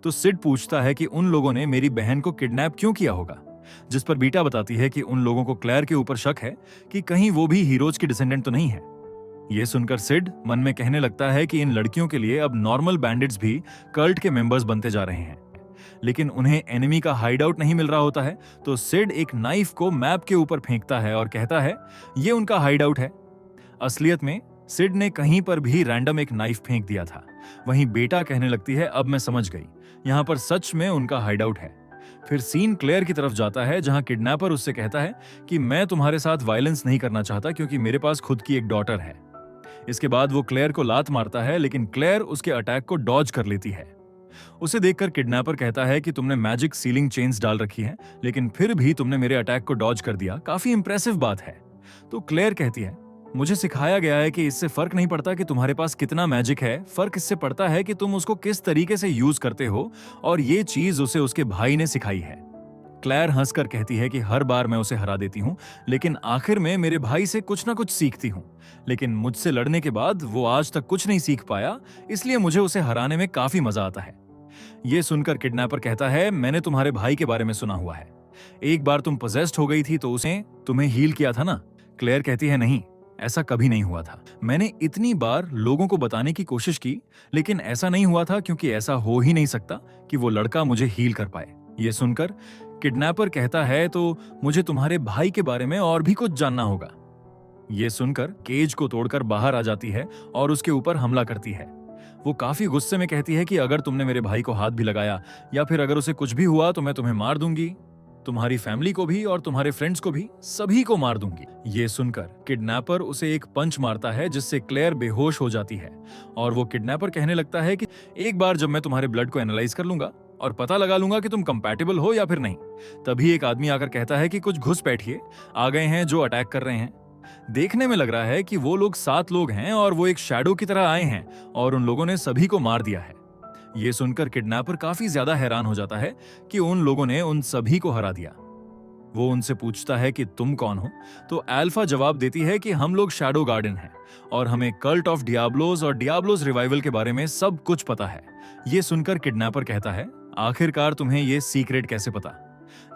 तो सिड पूछता है कि उन लोगों ने मेरी बहन को किडनैप क्यों किया होगा। जिस पर बीटा बताती है कि उन लोगों को क्लेयर के ऊपर शक है कि कहीं वो भी हीरोज की डिसेंडेंट तो नहीं है। ये सुनकर सिड मन में कहने लगता है कि इन लड़कियों के लिए अब नॉर्मल बैंडिट्स भी कल्ट के मेंबर्स बनते जा रहे हैं। लेकिन उन्हें एनिमी का हाइड आउट नहीं मिल रहा होता है, तो सिड एक नाइफ को मैप के ऊपर फेंकता है और कहता है ये उनका हाइड आउट है। असलियत में सिड ने कहीं पर भी रैंडम एक नाइफ फेंक दिया था। वहीं बेटा कहने लगती है अब मैं समझ गई, यहाँ पर सच में उनका हाइड आउट है। फिर सीन क्लेयर की तरफ जाता है जहां किडनैपर उससे कहता है कि मैं तुम्हारे साथ वायलेंस नहीं करना चाहता क्योंकि मेरे पास खुद की एक डॉटर है। इसके बाद वो क्लेयर को लात मारता है, लेकिन क्लेयर उसके अटैक को डॉज कर लेती है। उसे देखकर किडनैपर कहता है कि तुमने मैजिक सीलिंग चेन्स डाल रखी है लेकिन फिर भी तुमने मेरे अटैक को डॉज कर दिया, काफी इंप्रेसिव बात है। तो क्लेयर कहती है मुझे सिखाया गया है कि इससे फर्क नहीं पड़ता कि तुम्हारे पास कितना मैजिक है, फर्क इससे पड़ता है कि तुम उसको किस तरीके से यूज करते हो, और ये चीज उसे उसके भाई ने सिखाई है। क्लेयर हंसकर कहती है कि हर बार मैं उसे हरा देती हूँ लेकिन आखिर में मेरे भाई से कुछ ना कुछ सीखती हूँ, लेकिन मुझसे लड़ने के बाद वो आज तक कुछ नहीं सीख पाया, इसलिए मुझे उसे हराने में काफी मजा आता है। ये सुनकर किडनैपर कहता है मैंने तुम्हारे भाई के बारे में सुना हुआ है, एक बार तुम पोजेस्ड हो गई थी तो उसे तुम्हें हील किया था ना। क्लेयर कहती है नहीं, ऐसा कभी नहीं हुआ था। मैंने इतनी बार लोगों को बताने की कोशिश की लेकिन ऐसा नहीं हुआ था क्योंकि ऐसा हो ही नहीं सकता कि वो लड़का मुझे हील कर पाए। ये सुनकर किडनैपर कहता है तो मुझे तुम्हारे भाई के बारे में और भी कुछ जानना होगा। ये सुनकर केज को तोड़कर बाहर आ जाती है और उसके ऊपर हमला करती है। वो काफी गुस्से में कहती है कि अगर तुमने मेरे भाई को हाथ भी लगाया या फिर अगर उसे कुछ भी हुआ तो मैं तुम्हें मार दूंगी, तुम्हारी फैमिली को भी और तुम्हारे फ्रेंड्स को भी, सभी को मार दूंगी। ये सुनकर किडनैपर उसे एक पंच मारता है जिससे क्लेयर बेहोश हो जाती है और वो किडनैपर कहने लगता है कि एक बार जब मैं तुम्हारे ब्लड को एनालाइज कर लूंगा और पता लगा लूंगा कि तुम कंपैटिबल हो या फिर नहीं, तभी एक आदमी आकर कहता है कि कुछ घुस बैठिए, आ गए हैं जो अटैक कर रहे हैं। देखने में लग रहा है कि वो लोग 7 लोग हैं और वो एक शैडो की तरह आए हैं और उन लोगों ने सभी को मार दिया है। ये सुनकर किडनैपर काफी ज्यादा हैरान हो जाता है कि उन लोगों ने उन सभी को हरा दिया। वो उनसे पूछता है कि तुम कौन हो, तो अल्फा जवाब देती है कि हम लोग शैडो गार्डन हैं और हमें कल्ट ऑफ डियाब्लोस और डियाब्लोस रिवाइवल के बारे में सब कुछ पता है। ये सुनकर किडनैपर कहता है आखिरकार तुम्हें ये सीक्रेट कैसे पता।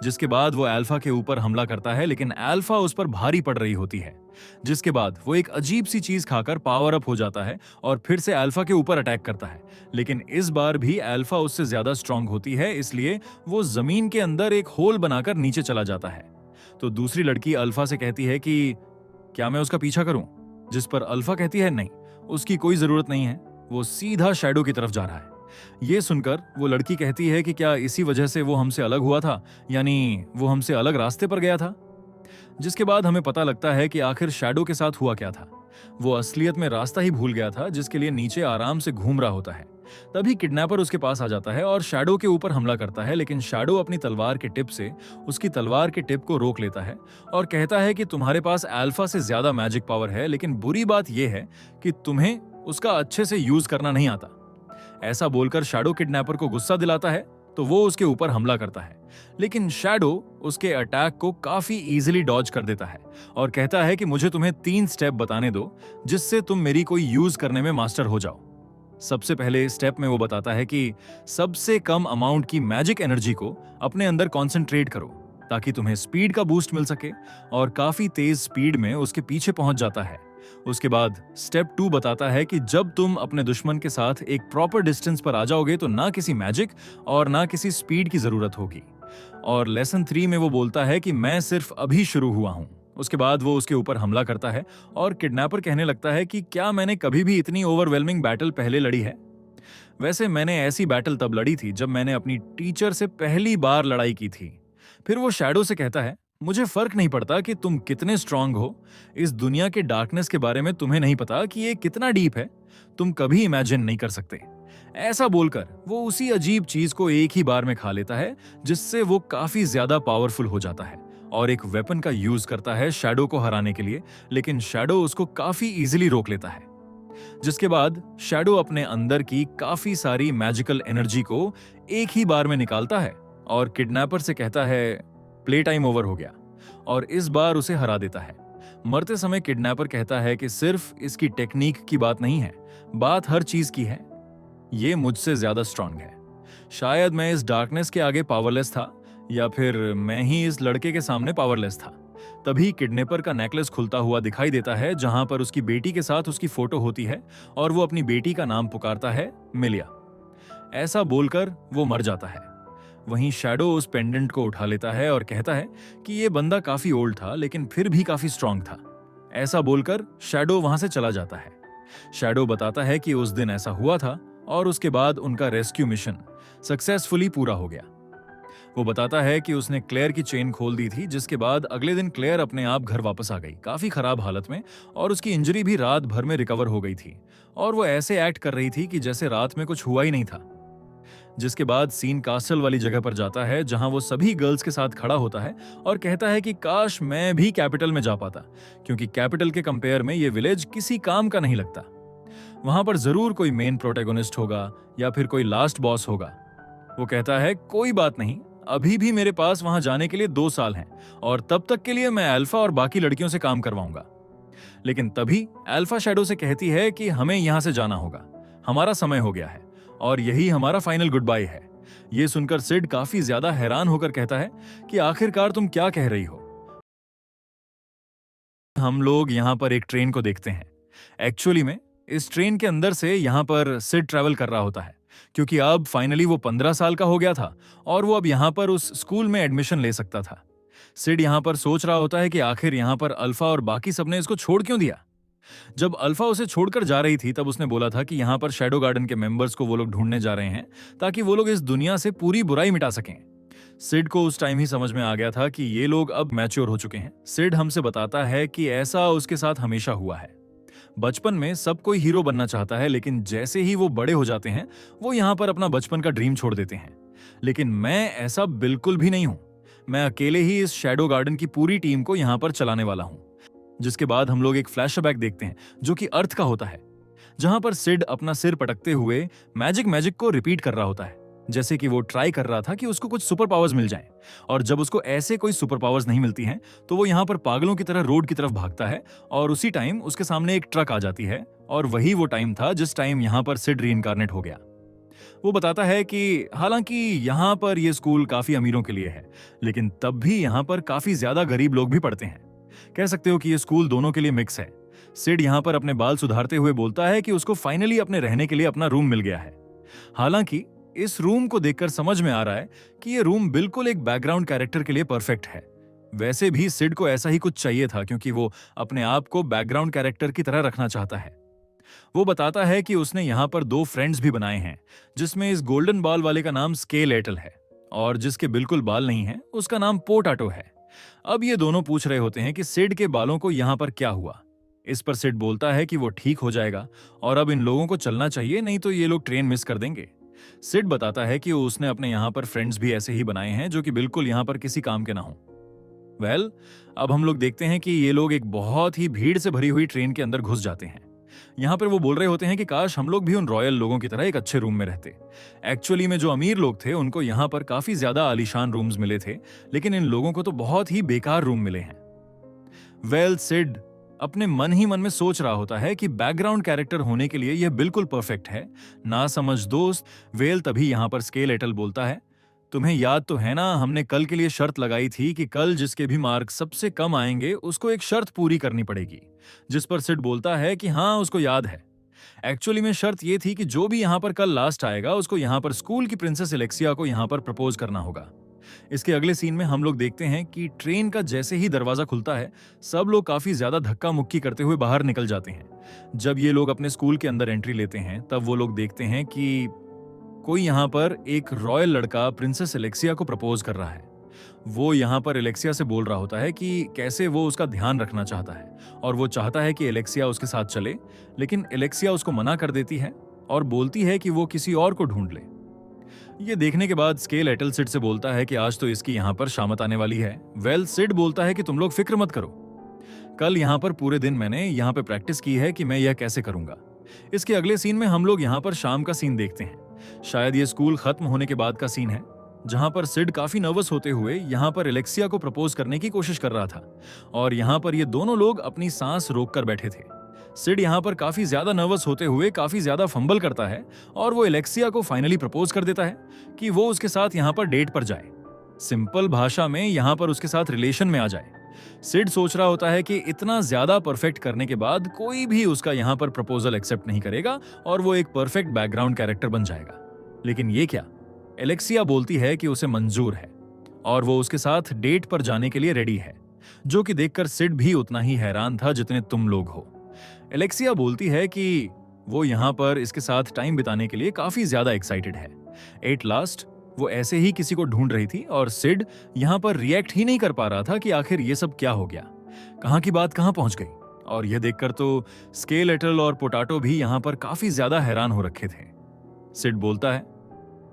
जिसके बाद वो अल्फा के ऊपर हमला करता है लेकिन अल्फा उस पर भारी पड़ रही होती है। जिसके बाद वो एक अजीब सी चीज खाकर पावर अप हो जाता है और फिर से अल्फा के ऊपर अटैक करता है, लेकिन इस बार भी अल्फा उससे ज्यादा स्ट्रांग होती है, इसलिए वो जमीन के अंदर एक होल बनाकर नीचे चला जाता है। तो दूसरी लड़की अल्फा से कहती है कि क्या मैं उसका पीछा करूं, जिस पर अल्फा कहती है नहीं, उसकी कोई जरूरत नहीं है, वो सीधा शैडो की तरफ जा रहा है। ये सुनकर वो लड़की कहती है कि क्या इसी वजह से वो हमसे अलग हुआ था, यानी वो हमसे अलग रास्ते पर गया था। जिसके बाद हमें पता लगता है कि आखिर शैडो के साथ हुआ क्या था। वो असलियत में रास्ता ही भूल गया था जिसके लिए नीचे आराम से घूम रहा होता है। तभी किडनैपर उसके पास आ जाता है और शैडो के ऊपर हमला करता है, लेकिन शैडो अपनी तलवार के टिप से उसकी तलवार के टिप को रोक लेता है और कहता है कि तुम्हारे पास अल्फा से ज्यादा मैजिक पावर है, लेकिन बुरी बात यह है कि तुम्हें उसका अच्छे से यूज करना नहीं आता। ऐसा बोलकर शैडो किडनैपर को गुस्सा दिलाता है तो वो उसके ऊपर हमला करता है, लेकिन शैडो उसके अटैक को काफी इजीली डॉज कर देता है और कहता है कि मुझे तुम्हें 3 स्टेप बताने दो जिससे तुम मेरी कोई यूज करने में मास्टर हो जाओ। सबसे पहले स्टेप में वो बताता है कि सबसे कम अमाउंट की मैजिक एनर्जी को अपने अंदर कॉन्सेंट्रेट करो ताकि तुम्हें स्पीड का बूस्ट मिल सके, और काफी तेज स्पीड में उसके पीछे पहुंच जाता है। उसके बाद स्टेप 2 बताता है कि जब तुम अपने दुश्मन के साथ एक प्रॉपर डिस्टेंस पर आ जाओगे तो ना किसी मैजिक और ना किसी स्पीड की जरूरत होगी। और लेसन 3 में वो बोलता है कि मैं सिर्फ अभी शुरू हुआ हूं। उसके बाद वो उसके ऊपर हमला करता है और किडनैपर कहने लगता है कि क्या मैंने कभी भी इतनी ओवरवेलमिंग बैटल पहले लड़ी है? वैसे मैंने ऐसी बैटल तब लड़ी थी जब मैंने अपनी टीचर से पहली बार लड़ाई की थी। फिर वो शैडो से कहता है, मुझे फर्क नहीं पड़ता कि तुम कितने स्ट्रांग हो, इस दुनिया के डार्कनेस के बारे में तुम्हें नहीं पता कि ये कितना डीप है, तुम कभी इमेजिन नहीं कर सकते। ऐसा बोलकर वो उसी अजीब चीज को एक ही बार में खा लेता है, जिससे वो काफी ज्यादा पावरफुल हो जाता है और एक वेपन का यूज करता है शैडो को हराने के लिए, लेकिन शैडो उसको काफी इजीली रोक लेता है। जिसके बाद शैडो अपने अंदर की काफी सारी मैजिकल एनर्जी को एक ही बार में निकालता है और किडनैपर से कहता है प्ले टाइम ओवर हो गया, और इस बार उसे हरा देता है। मरते समय किडनैपर कहता है कि सिर्फ इसकी टेक्निक की बात नहीं है, बात हर चीज की है। ये मुझसे ज्यादा स्ट्रांग है। शायद मैं इस डार्कनेस के आगे पावरलेस था, या फिर मैं ही इस लड़के के सामने पावरलेस था। तभी किडनैपर का नेकलेस खुलता हुआ दिखाई देता है, जहां पर उसकी बेटी के साथ उसकी फोटो होती है और वो अपनी बेटी का नाम पुकारता है मिलिया। ऐसा बोलकर वो मर जाता है। वहीं शैडो उस पेंडेंट को उठा लेता है और कहता है कि ये बंदा काफी ओल्ड था लेकिन फिर भी काफी स्ट्रांग था। ऐसा बोलकर शैडो वहां से चला जाता है। शैडो बताता है कि उस दिन ऐसा हुआ था और उसके बाद उनका रेस्क्यू मिशन सक्सेसफुली पूरा हो गया। वो बताता है कि उसने क्लेयर की चेन खोल दी थी, जिसके बाद अगले दिन क्लेयर अपने आप घर वापस आ गई, काफी खराब हालत में, और उसकी इंजरी भी रात भर में रिकवर हो गई थी और वो ऐसे एक्ट कर रही थी कि जैसे रात में कुछ हुआ ही नहीं था। जिसके बाद सीन कास्टल वाली जगह पर जाता है, जहां वो सभी गर्ल्स के साथ खड़ा होता है और कहता है कि काश मैं भी कैपिटल में जा पाता, क्योंकि कैपिटल के कंपेयर में ये विलेज किसी काम का नहीं लगता। वहां पर जरूर कोई मेन प्रोटैगनिस्ट होगा या फिर कोई लास्ट बॉस होगा। वो कहता है कोई बात नहीं, अभी भी मेरे पास वहां जाने के लिए 2 साल हैं और तब तक के लिए मैं अल्फा और बाकी लड़कियों से काम करवाऊंगा। लेकिन तभी अल्फा शैडो से कहती है कि हमें यहां से जाना होगा, हमारा समय हो गया है और यही हमारा फाइनल गुड बाय है। यह सुनकर सिड काफी ज्यादा हैरान होकर कहता है कि आखिरकार तुम क्या कह रही हो। हम लोग यहाँ पर एक ट्रेन को देखते हैं। एक्चुअली में इस ट्रेन के अंदर से यहाँ पर सिड ट्रैवल कर रहा होता है, क्योंकि अब फाइनली वो 15 साल का हो गया था और वो अब यहाँ पर उस स्कूल में एडमिशन ले सकता था। सिड यहाँ पर सोच रहा होता है कि आखिर यहाँ पर अल्फा और बाकी सबने इसको छोड़ क्यों दिया। जब अल्फा उसे छोड़कर जा रही थी तब उसने बोला था कि यहाँ पर शैडो गार्डन के मेंबर्स को वो लोग ढूंढने जा रहे हैं ताकि वो लोग इस दुनिया से पूरी बुराई मिटा सकें। सिड को उस टाइम ही समझ में आ गया था कि ये लोग अब मैच्योर हो चुके हैं। सिड हमसे बताता है कि ऐसा उसके साथ हमेशा हुआ है। बचपन में सब कोई हीरो बनना चाहता है, लेकिन जैसे ही वो बड़े हो जाते हैं वो यहाँ पर अपना बचपन का ड्रीम छोड़ देते हैं। लेकिन मैं ऐसा बिल्कुल भी नहीं हूं। मैं अकेले ही इस शैडो गार्डन की पूरी टीम को यहाँ पर चलाने वाला हूं। जिसके बाद हम लोग एक फ्लैशबैक देखते हैं जो कि अर्थ का होता है, जहां पर सिड अपना सिर पटकते हुए मैजिक को रिपीट कर रहा होता है, जैसे कि वो ट्राई कर रहा था कि उसको कुछ सुपर पावर्स मिल जाएं। और जब उसको ऐसे कोई सुपर पावर्स नहीं मिलती हैं तो वो यहाँ पर पागलों की तरह रोड की तरफ भागता है और उसी टाइम उसके सामने एक ट्रक आ जाती है और वही वो टाइम था जिस टाइम यहाँ पर सिड रीइंकार्नेट हो गया। वो बताता है कि हालांकि यहाँ पर ये स्कूल काफी अमीरों के लिए है, लेकिन तब भी यहाँ पर काफी ज्यादा गरीब लोग भी पढ़ते हैं। कह सकते हो कि ये स्कूल दोनों के लिए मिक्स है। सिड यहाँ पर अपने बाल सुधारते हुए बोलता है कि उसको फाइनली अपने रहने के लिए अपना रूम मिल गया है। हालांकि इस रूम को देखकर समझ में आ रहा है कि ये रूम बिल्कुल एक बैकग्राउंड कैरेक्टर के लिए परफेक्ट है। वैसे भी सिड को ऐसा ही कुछ चाहिए था, क्योंकि वो अपने आप को बैकग्राउंड कैरेक्टर की तरह रखना चाहता है। वो बताता है कि उसने यहाँ पर 2 फ्रेंड्स भी बनाए हैं, जिसमें इस गोल्डन बाल वाले का नाम स्केलेटल है और जिसके बिल्कुल बाल नहीं है उसका नाम पोटैटो है। अब ये दोनों पूछ रहे होते हैं कि सिड के बालों को यहाँ पर क्या हुआ। इस पर सिड बोलता है कि वो ठीक हो जाएगा और अब इन लोगों को चलना चाहिए, नहीं तो ये लोग ट्रेन मिस कर देंगे। सिड बताता है कि उसने अपने यहाँ पर फ्रेंड्स भी ऐसे ही बनाए हैं जो कि बिल्कुल यहाँ पर किसी काम के ना हो। अब हम लोग देखते हैं कि ये लोग एक बहुत ही भीड़ से भरी हुई ट्रेन के अंदर घुस जाते हैं। यहाँ पर वो बोल रहे होते हैं कि काश हम लोग भी उन रॉयल लोगों की तरह एक अच्छे रूम में रहते। एक्चुअली में जो अमीर लोग थे उनको यहाँ पर काफी ज्यादा आलीशान रूम्स मिले थे, लेकिन इन लोगों को तो बहुत ही बेकार रूम मिले हैं। सिड अपने मन ही मन में सोच रहा होता है कि बैकग्राउंड कैरेक्टर होने के लिए यह बिल्कुल परफेक्ट है। ना समझ दोस्त वेल तभी यहाँ पर स्केलेटल बोलता है, तुम्हें याद तो है ना, हमने कल के लिए शर्त लगाई थी कि कल जिसके भी मार्क सबसे कम आएंगे उसको एक शर्त पूरी करनी पड़ेगी। जिस पर सिड बोलता है कि हाँ उसको याद है। एक्चुअली में शर्त ये थी कि जो भी यहाँ पर कल लास्ट आएगा उसको यहाँ पर स्कूल की प्रिंसेस एलेक्सिया को यहाँ पर प्रपोज करना होगा। इसके अगले सीन में हम लोग देखते हैं कि ट्रेन का जैसे ही दरवाजा खुलता है, सब लोग काफी ज्यादा धक्का मुक्की करते हुए बाहर निकल जाते हैं। जब ये लोग अपने स्कूल के अंदर एंट्री लेते हैं तब वो लोग देखते हैं कि कोई यहाँ पर एक रॉयल लड़का प्रिंसेस एलेक्सिया को प्रपोज कर रहा है। वो यहाँ पर एलेक्सिया से बोल रहा होता है कि कैसे वो उसका ध्यान रखना चाहता है और वो चाहता है कि एलेक्सिया उसके साथ चले, लेकिन एलेक्सिया उसको मना कर देती है और बोलती है कि वो किसी और को ढूंढ ले। ये देखने के बाद स्केलेटल सिड से बोलता है कि आज तो इसकी यहाँ पर शामत आने वाली है। वेल सिड बोलता है कि तुम लोग फिक्र मत करो, कल यहाँ पर पूरे दिन मैंने यहाँ पे प्रैक्टिस की है कि मैं यह कैसे करूंगा। इसके अगले सीन में हम लोग यहाँ पर शाम का सीन देखते हैं। शायद ये स्कूल खत्म होने के बाद का सीन है, जहां पर सिड काफी नर्वस होते हुए यहाँ पर एलेक्सिया को प्रपोज करने की कोशिश कर रहा था और यहाँ पर ये दोनों लोग अपनी सांस रोककर बैठे थे। सिड यहाँ पर काफी ज्यादा नर्वस होते हुए काफी ज्यादा फंबल करता है और वो एलेक्सिया को फाइनली प्रपोज कर देता है कि वो उसके साथ यहाँ पर डेट पर जाए, सिंपल भाषा में यहाँ पर उसके साथ रिलेशन में आ जाए। सिड सोच रहा होता है कि इतना ज्यादा परफेक्ट करने के बाद कोई भी उसका यहाँ पर प्रपोजल एक्सेप्ट नहीं करेगा और वो एक परफेक्ट बैकग्राउंड कैरेक्टर बन जाएगा। लेकिन ये क्या, एलेक्सिया बोलती है कि उसे मंजूर है और वो उसके साथ डेट पर जाने के लिए रेडी है, जो कि देखकर सिड भी उतना ही हैरान था जितने तुम लोग हो। एलेक्सिया बोलती है कि वो यहाँ पर इसके साथ टाइम बिताने के लिए काफी ज्यादा एक्साइटेड है। एट लास्ट वो ऐसे ही किसी को ढूंढ रही थी और सिड यहाँ पर रिएक्ट ही नहीं कर पा रहा था कि आखिर ये सब क्या हो गया, कहाँ की बात कहाँ पहुंच गई। और यह देखकर तो स्केलेटल और पोटैटो भी यहाँ पर काफी ज्यादा हैरान हो रखे थे। सिड बोलता है,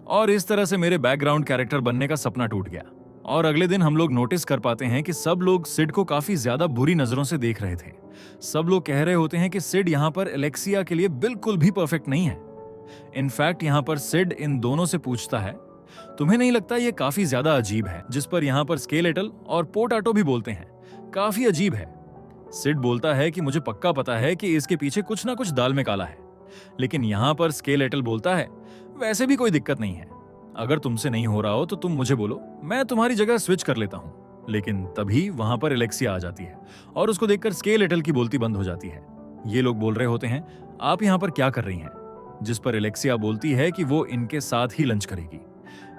और इस तरह से मेरे बैकग्राउंड कैरेक्टर बनने का सपना टूट गया। और अगले दिन हम लोग नोटिस कर पाते हैं कि सब लोग सिड को काफी ज्यादा बुरी नजरों से देख रहे थे। सब लोग कह रहे होते हैं कि सिड यहाँ पर एलेक्सिया के लिए बिल्कुल भी परफेक्ट नहीं है। इनफैक्ट यहाँ पर सिड इन दोनों से पूछता है, तुम्हें नहीं लगता ये काफी ज्यादा अजीब है? जिस पर यहाँ पर स्केलेटल और पोटैटो भी बोलते हैं, काफी अजीब है। सिड बोलता है कि मुझे पक्का पता है कि इसके पीछे कुछ ना कुछ दाल में काला है। लेकिन यहाँ पर स्केलेटल बोलता है, वैसे भी कोई दिक्कत नहीं है, अगर तुमसे नहीं हो रहा हो तो तुम मुझे बोलो, मैं तुम्हारी जगह स्विच कर लेता हूँ। लेकिन तभी वहां पर एलेक्सिया आ जाती है और उसको देखकर स्केलेटल की बोलती बंद हो जाती है। ये लोग बोल रहे होते हैं, आप यहाँ पर क्या कर रही हैं? जिस पर एलेक्सिया बोलती है कि वो इनके साथ ही लंच करेगी।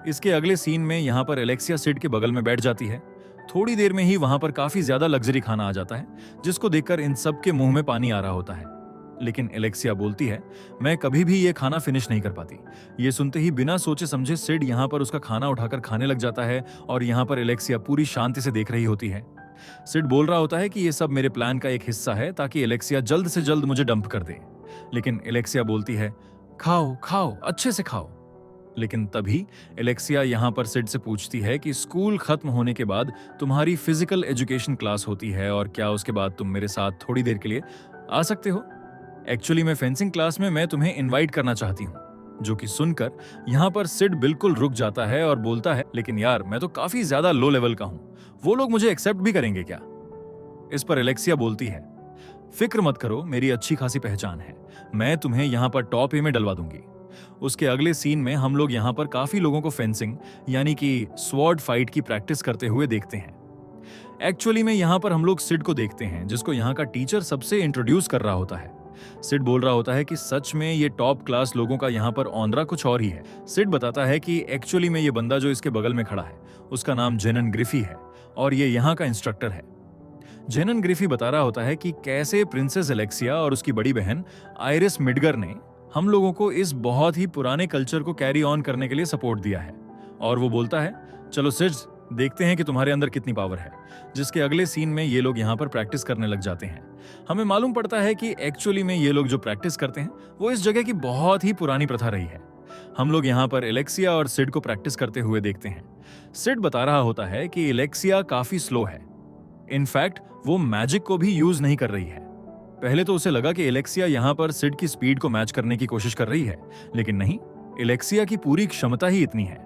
इसके अगले सीन में यहाँ पर एलेक्सिया सिड के बगल में बैठ जाती है। थोड़ी देर में ही वहां पर काफी ज्यादा लग्जरी खाना आ जाता है, जिसको देखकर इन सब के मुंह में पानी आ रहा होता है। लेकिन एलेक्सिया बोलती है, मैं कभी भी ये खाना फिनिश नहीं कर पाती। ये सुनते ही बिना सोचे समझे सिड यहाँ पर उसका खाना उठाकर खाने लग जाता है और यहाँ पर एलेक्सिया पूरी शांति से देख रही होती है। सिड बोल रहा होता है कि ये सब मेरे प्लान का एक हिस्सा है ताकि एलेक्सिया जल्द से जल्द मुझे डंप कर दे। लेकिन एलेक्सिया बोलती है, खाओ खाओ, अच्छे से खाओ। लेकिन तभी एलेक्सिया यहाँ पर सिड से पूछती है कि स्कूल खत्म होने के बाद तुम्हारी फिजिकल एजुकेशन क्लास होती है और क्या उसके बाद तुम मेरे साथ थोड़ी देर के लिए आ सकते हो? एक्चुअली मैं फेंसिंग क्लास में मैं तुम्हें इनवाइट करना चाहती हूँ। जो कि सुनकर यहाँ पर सिड बिल्कुल रुक जाता है और बोलता है, लेकिन यार मैं तो काफी ज्यादा लो लेवल का हूँ, वो लोग मुझे एक्सेप्ट भी करेंगे क्या? इस पर एलेक्सिया बोलती है, फिक्र मत करो, मेरी अच्छी खासी पहचान है, मैं तुम्हें यहाँ पर टॉप ए में डलवा दूंगी। उसके अगले सीन में हम लोग यहाँ पर काफी लोगों को फेंसिंग यानी कि स्वॉर्ड फाइट की प्रैक्टिस करते हुए देखते हैं। एक्चुअली में यहाँ पर हम लोग सिड को देखते हैं, जिसको यहाँ का टीचर सबसे इंट्रोड्यूस कर रहा होता है। सिड बोल रहा होता है कि सच में ये टॉप क्लास लोगों का यहाँ पर ऑनरा कुछ और ही है। सिड बताता है कि एक्चुअली में ये बंदा जो इसके बगल में खड़ा है उसका नाम जेनन ग्रिफी है और ये यहाँ का इंस्ट्रक्टर है। जेनन ग्रिफी बता रहा होता है कि कैसे प्रिंसेस एलेक्सिया और उसकी बड़ी बहन आइरिस मिडगर ने हम लोगों को इस बहुत ही पुराने कल्चर को कैरी ऑन करने के लिए सपोर्ट दिया है। और वो बोलता है, चलो सिड देखते हैं कि तुम्हारे अंदर कितनी पावर है। जिसके अगले सीन में ये लोग यहाँ पर प्रैक्टिस करने लग जाते हैं। हमें मालूम पड़ता है कि एक्चुअली में ये लोग जो प्रैक्टिस करते हैं वो इस जगह की बहुत ही पुरानी प्रथा रही है। हम लोग यहाँ पर एलेक्सिया और सिड को प्रैक्टिस करते हुए देखते हैं। सिड बता रहा होता है कि एलेक्सिया काफी स्लो है, इनफैक्ट वो मैजिक को भी यूज नहीं कर रही है। पहले तो उसे लगा कि एलेक्सिया यहाँ पर सिड की स्पीड को मैच करने की कोशिश कर रही है, लेकिन नहीं, एलेक्सिया की पूरी क्षमता ही इतनी है।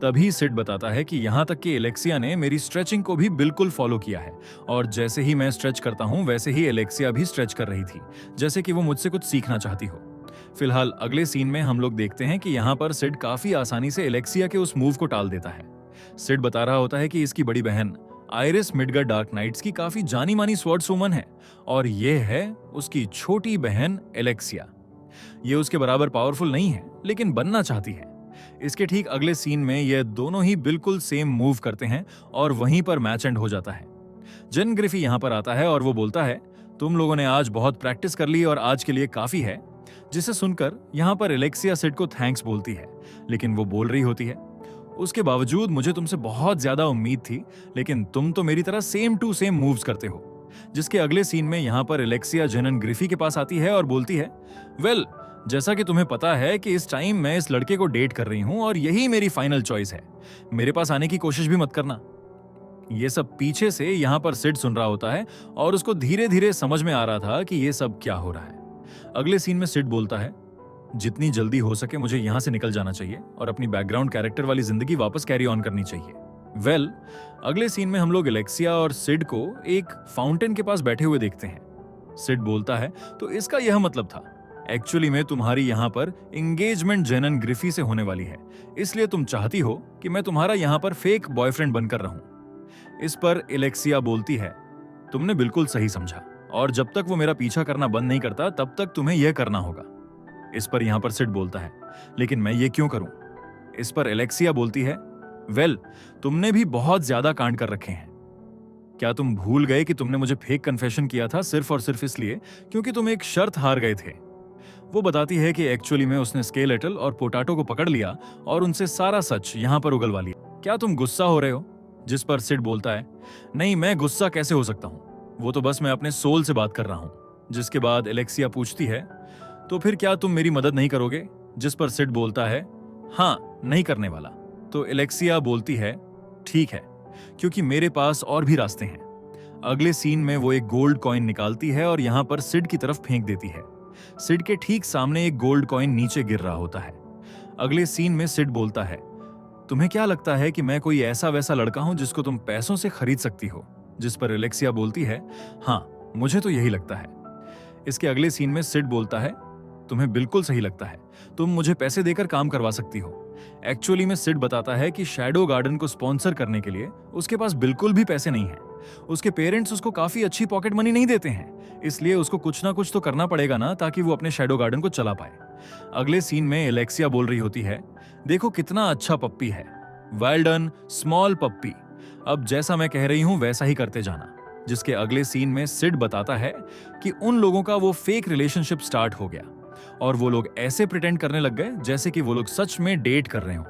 तभी सिड बताता है कि यहाँ तक कि एलेक्सिया ने मेरी स्ट्रेचिंग को भी बिल्कुल फॉलो किया है, और जैसे ही मैं स्ट्रेच करता हूँ वैसे ही एलेक्सिया भी स्ट्रेच कर रही थी, जैसे कि वो मुझसे कुछ सीखना चाहती हो। फिलहाल अगले सीन में हम लोग देखते हैं कि यहाँ पर सिड काफी आसानी से एलेक्सिया के उस मूव को टाल देता है। सिड बता रहा होता है कि इसकी बड़ी बहन आयरिस मिडगर डार्क नाइट्स की काफी जानी मानी स्वॉर्ड्सवुमन है, और ये है उसकी छोटी बहन एलेक्सिया। ये उसके बराबर पावरफुल नहीं है, लेकिन बनना चाहती है। इसके ठीक अगले सीन में ये दोनों ही बिल्कुल सेम मूव करते हैं और वहीं पर मैच एंड हो जाता है। जेन ग्रिफी यहाँ पर आता है और वो बोलता है, तुम लोगों ने आज बहुत प्रैक्टिस कर ली और आज के लिए काफी है। जिसे सुनकर यहाँ पर एलेक्सिया सिड को थैंक्स बोलती है, लेकिन वो बोल रही होती है, उसके बावजूद मुझे तुमसे बहुत ज्यादा उम्मीद थी, लेकिन तुम तो मेरी तरह सेम टू सेम मूव्स करते हो। जिसके अगले सीन में यहाँ पर एलेक्सिया जेनन ग्रिफी के पास आती है और बोलती है, वेल, जैसा कि तुम्हें पता है कि इस टाइम मैं इस लड़के को डेट कर रही हूं और यही मेरी फाइनल चॉइस है। मेरे पास आने की कोशिश भी मत करना। ये सब पीछे से यहाँ पर सिड सुन रहा होता है और उसको धीरे धीरे समझ में आ रहा था कि ये सब क्या हो रहा है। अगले सीन में सिड बोलता है, जितनी जल्दी हो सके मुझे यहां से निकल जाना चाहिए और अपनी बैकग्राउंड कैरेक्टर वाली जिंदगी वापस कैरी ऑन करनी चाहिए। वेल, अगले सीन में हम लोग एलेक्सिया और सिड को एक फाउंटेन के पास बैठे हुए देखते हैं। सिड बोलता है, तो इसका यह मतलब था, एक्चुअली में तुम्हारी यहाँ पर एंगेजमेंट जेनन ग्रिफी से होने वाली है, इसलिए तुम चाहती हो कि मैं तुम्हारा यहाँ पर फेक बॉयफ्रेंड बनकर रहूं। इस पर एलेक्सिया बोलती है, तुमने बिल्कुल सही समझा, और जब तक वो मेरा पीछा करना बंद नहीं करता तब तक तुम्हें यह करना होगा। इस पर यहाँ पर सिड बोलता है, लेकिन मैं ये क्यों करूं? इस पर एलेक्सिया बोलती है, वेल, तुमने भी बहुत ज्यादा कांड कर रखे हैं। क्या तुम भूल गए कि तुमने मुझे फेक कन्फेशन किया था सिर्फ और सिर्फ इसलिए क्योंकि तुम एक शर्त हार गए थे? वो बताती है कि एक्चुअली में उसने स्केलेटल और पोटैटो को पकड़ लिया और उनसे सारा सच यहाँ पर उगलवा लिया। क्या तुम गुस्सा हो रहे हो? जिस पर सिड बोलता है, नहीं, मैं गुस्सा कैसे हो सकता हूँ, वो तो बस मैं अपने सोल से बात कर रहा हूँ। जिसके बाद एलेक्सिया पूछती है, तो फिर क्या तुम मेरी मदद नहीं करोगे? जिस पर सिड बोलता है, हाँ, नहीं करने वाला। तो एलेक्सिया बोलती है, ठीक है, क्योंकि मेरे पास और भी रास्ते हैं। अगले सीन में वो एक गोल्ड कॉइन निकालती है और यहाँ पर सिड की तरफ फेंक देती है। सिड के ठीक सामने एक गोल्ड कॉइन नीचे गिर रहा होता है। अगले सीन में सिड बोलता है, तुम्हें क्या लगता है कि मैं कोई ऐसा वैसा लड़का हूं जिसको तुम पैसों से खरीद सकती हो? जिस पर एलेक्सिया बोलती है, हाँ, मुझे तो यही लगता है। इसके अगले सीन में सिड बोलता है, तुम्हें बिल्कुल सही लगता है, तुम मुझे पैसे देकर काम करवा सकती हो। एक्चुअली में सिड बताता है कि शैडो गार्डन को स्पॉन्सर करने के लिए उसके पास बिल्कुल भी पैसे नहीं हैं। उसके पेरेंट्स उसको काफी अच्छी पॉकेट मनी नहीं देते हैं, इसलिए उसको कुछ ना कुछ तो करना पड़ेगा ना, ताकि वो अपने शैडो गार्डन को चला पाए। अगले सीन में एलेक्सिया बोल रही होती है, देखो कितना अच्छा पप्पी है, वेल डन स्मॉल पप्पी, अब जैसा मैं कह रही हूं वैसा ही करते जाना। जिसके अगले सीन में सिड बताता है कि उन लोगों का वो फेक रिलेशनशिप स्टार्ट हो गया और वो लोग ऐसे प्रिटेंड करने लग गए जैसे कि वो लोग सच में डेट कर रहे हो।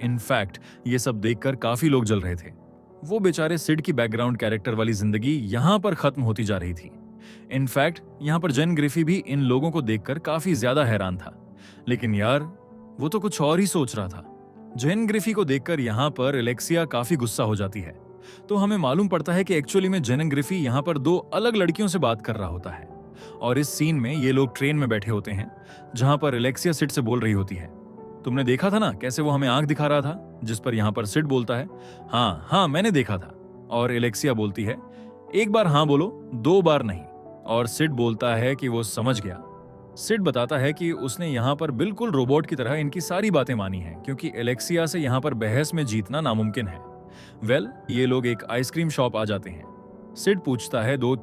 इनफैक्ट ये सब देखकर काफी लोग जल रहे थे। वो बेचारे सिड की बैकग्राउंड कैरेक्टर वाली जिंदगी यहां पर खत्म होती जा रही थी। इनफैक्ट यहां पर जेन ग्रिफी भी इन लोगों को देखकर काफी ज्यादा हैरान था, लेकिन यार वो तो कुछ और ही सोच रहा था। जेन ग्रिफी को देखकर यहां पर एलेक्सिया काफी गुस्सा हो जाती है, तो हमें मालूम पड़ता है कि एक्चुअली में जेन ग्रिफी यहां पर दो अलग लड़कियों से बात कर रहा होता है। और इस सीन में ये लोग ट्रेन में बैठे होते हैं, जहां पर एलेक्सिया सिड से बोल रही होती है, तुमने देखा था ना कैसे वो हमें आंख दिखा रहा था? जिस पर यहां पर सिड बोलता है, हाँ हाँ, मैंने देखा था। और एलेक्सिया बोलती है, एक बार हाँ बोलो, दो बार नहीं। और सिड बोलता है कि वो समझ गया। सिड बताता है कि उसने यहाँ पर बिल्कुल रोबोट की तरह इनकी सारी बातें मानी हैं, क्योंकि एलेक्सिया से यहाँ पर बहस में जीतना नामुमकिन है। वेल, ये लोग एक आइसक्रीम शॉप आ जाते हैं। सिड पूछता है, दो,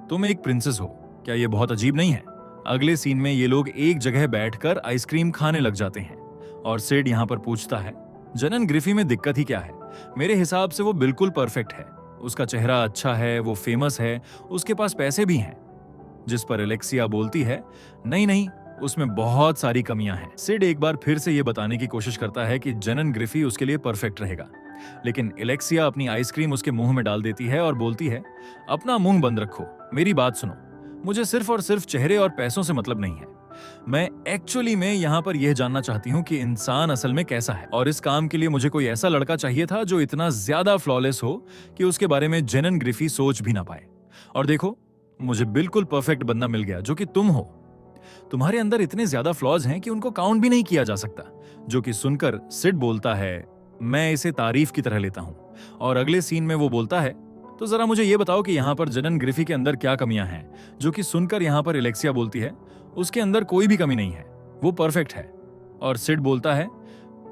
तुम एक प्रिंसेस हो, क्या ये बहुत अजीब नहीं है? अगले सीन में ये लोग एक जगह बैठकर आइसक्रीम खाने लग जाते हैं और सिड यहाँ पर पूछता है, जेनन ग्रिफी में दिक्कत ही क्या है? मेरे हिसाब से वो बिल्कुल परफेक्ट है, उसका चेहरा अच्छा है, वो फेमस है, उसके पास पैसे भी हैं। जिस पर एलेक्सिया बोलती है, नहीं नहीं, उसमें बहुत सारी कमियां हैं। सिड एक बार फिर से ये बताने की कोशिश करता है कि जेनन ग्रिफी उसके लिए परफेक्ट रहेगा, लेकिन एलेक्सिया अपनी आइसक्रीम उसके मुंह में डाल देती है और बोलती है, अपना मुंह बंद रखो, मेरी बात सुनो, मुझे सिर्फ और सिर्फ चेहरे और पैसों से मतलब नहीं है। मैं एक्चुअली में यहाँ पर यह जानना चाहती हूँ कि इंसान असल में कैसा है, और इस काम के लिए मुझे कोई ऐसा लड़का चाहिए था जो इतना ज्यादा फ्लॉलेस हो कि उसके बारे में जेनन ग्रिफी सोच भी ना पाए। और देखो, मुझे बिल्कुल परफेक्ट बंदा मिल गया जो कि तुम हो। तुम्हारे अंदर इतने ज्यादा फ्लॉज हैं कि उनको काउंट भी नहीं किया जा सकता। जो कि सुनकर सिड बोलता है, मैं इसे तारीफ की तरह लेता हूँ। और अगले सीन में वो बोलता है, तो जरा मुझे ये बताओ कि यहाँ पर जनन ग्रिफी के अंदर क्या कमियां हैं? जो कि सुनकर यहाँ पर एलेक्सिया बोलती है, उसके अंदर कोई भी कमी नहीं है, वो परफेक्ट है। और सिड बोलता है,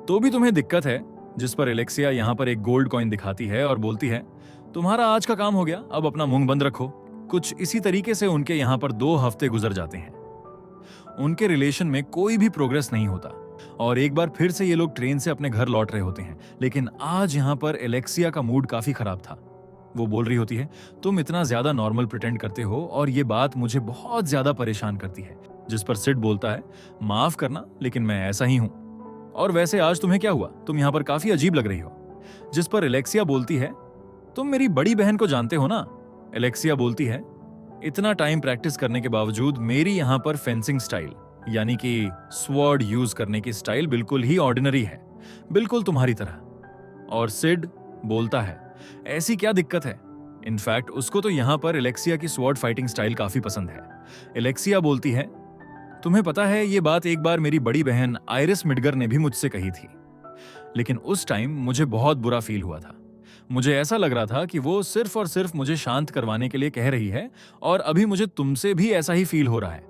तो भी तुम्हें दिक्कत है? जिस पर एलेक्सिया यहाँ पर एक गोल्ड कॉइन दिखाती है और बोलती है, तुम्हारा आज का काम हो गया, अब अपना मुंह बंद रखो। कुछ इसी तरीके से उनके यहाँ पर 2 हफ्ते गुजर जाते हैं। उनके रिलेशन में कोई भी प्रोग्रेस नहीं होता और एक बार फिर से ये लोग ट्रेन से अपने घर लौट रहे होते हैं। लेकिन आज यहाँ पर एलेक्सिया का मूड काफी खराब था। वो बोल रही होती है, तुम इतना ज्यादा नॉर्मल प्रिटेंड करते हो और ये बात मुझे बहुत ज्यादा परेशान करती है। जिस पर सिड बोलता है, माफ करना, लेकिन मैं ऐसा ही हूं। और वैसे आज तुम्हें क्या हुआ? तुम यहाँ पर काफी अजीब लग रही हो। जिस पर एलेक्सिया बोलती है, तुम मेरी बड़ी बहन को जानते हो ना? एलेक्सिया बोलती है, इतना टाइम प्रैक्टिस करने के बावजूद मेरी यहाँ पर फेंसिंग स्टाइल यानी कि स्वॉर्ड यूज करने की स्टाइल बिल्कुल ही ऑर्डिनरी है, बिल्कुल तुम्हारी तरह। और सिड बोलता है, ऐसी क्या दिक्कत है? इनफैक्ट उसको तो यहाँ पर एलेक्सिया की स्वॉर्ड फाइटिंग स्टाइल काफी पसंद है। एलेक्सिया बोलती है, तुम्हें पता है ये बात एक बार मेरी बड़ी बहन आयरिस मिडगर ने भी मुझसे कही थी, लेकिन उस टाइम मुझे बहुत बुरा फील हुआ था। मुझे ऐसा लग रहा था कि वो सिर्फ और सिर्फ मुझे शांत करवाने के लिए कह रही है और अभी मुझे तुमसे भी ऐसा ही फील हो रहा है।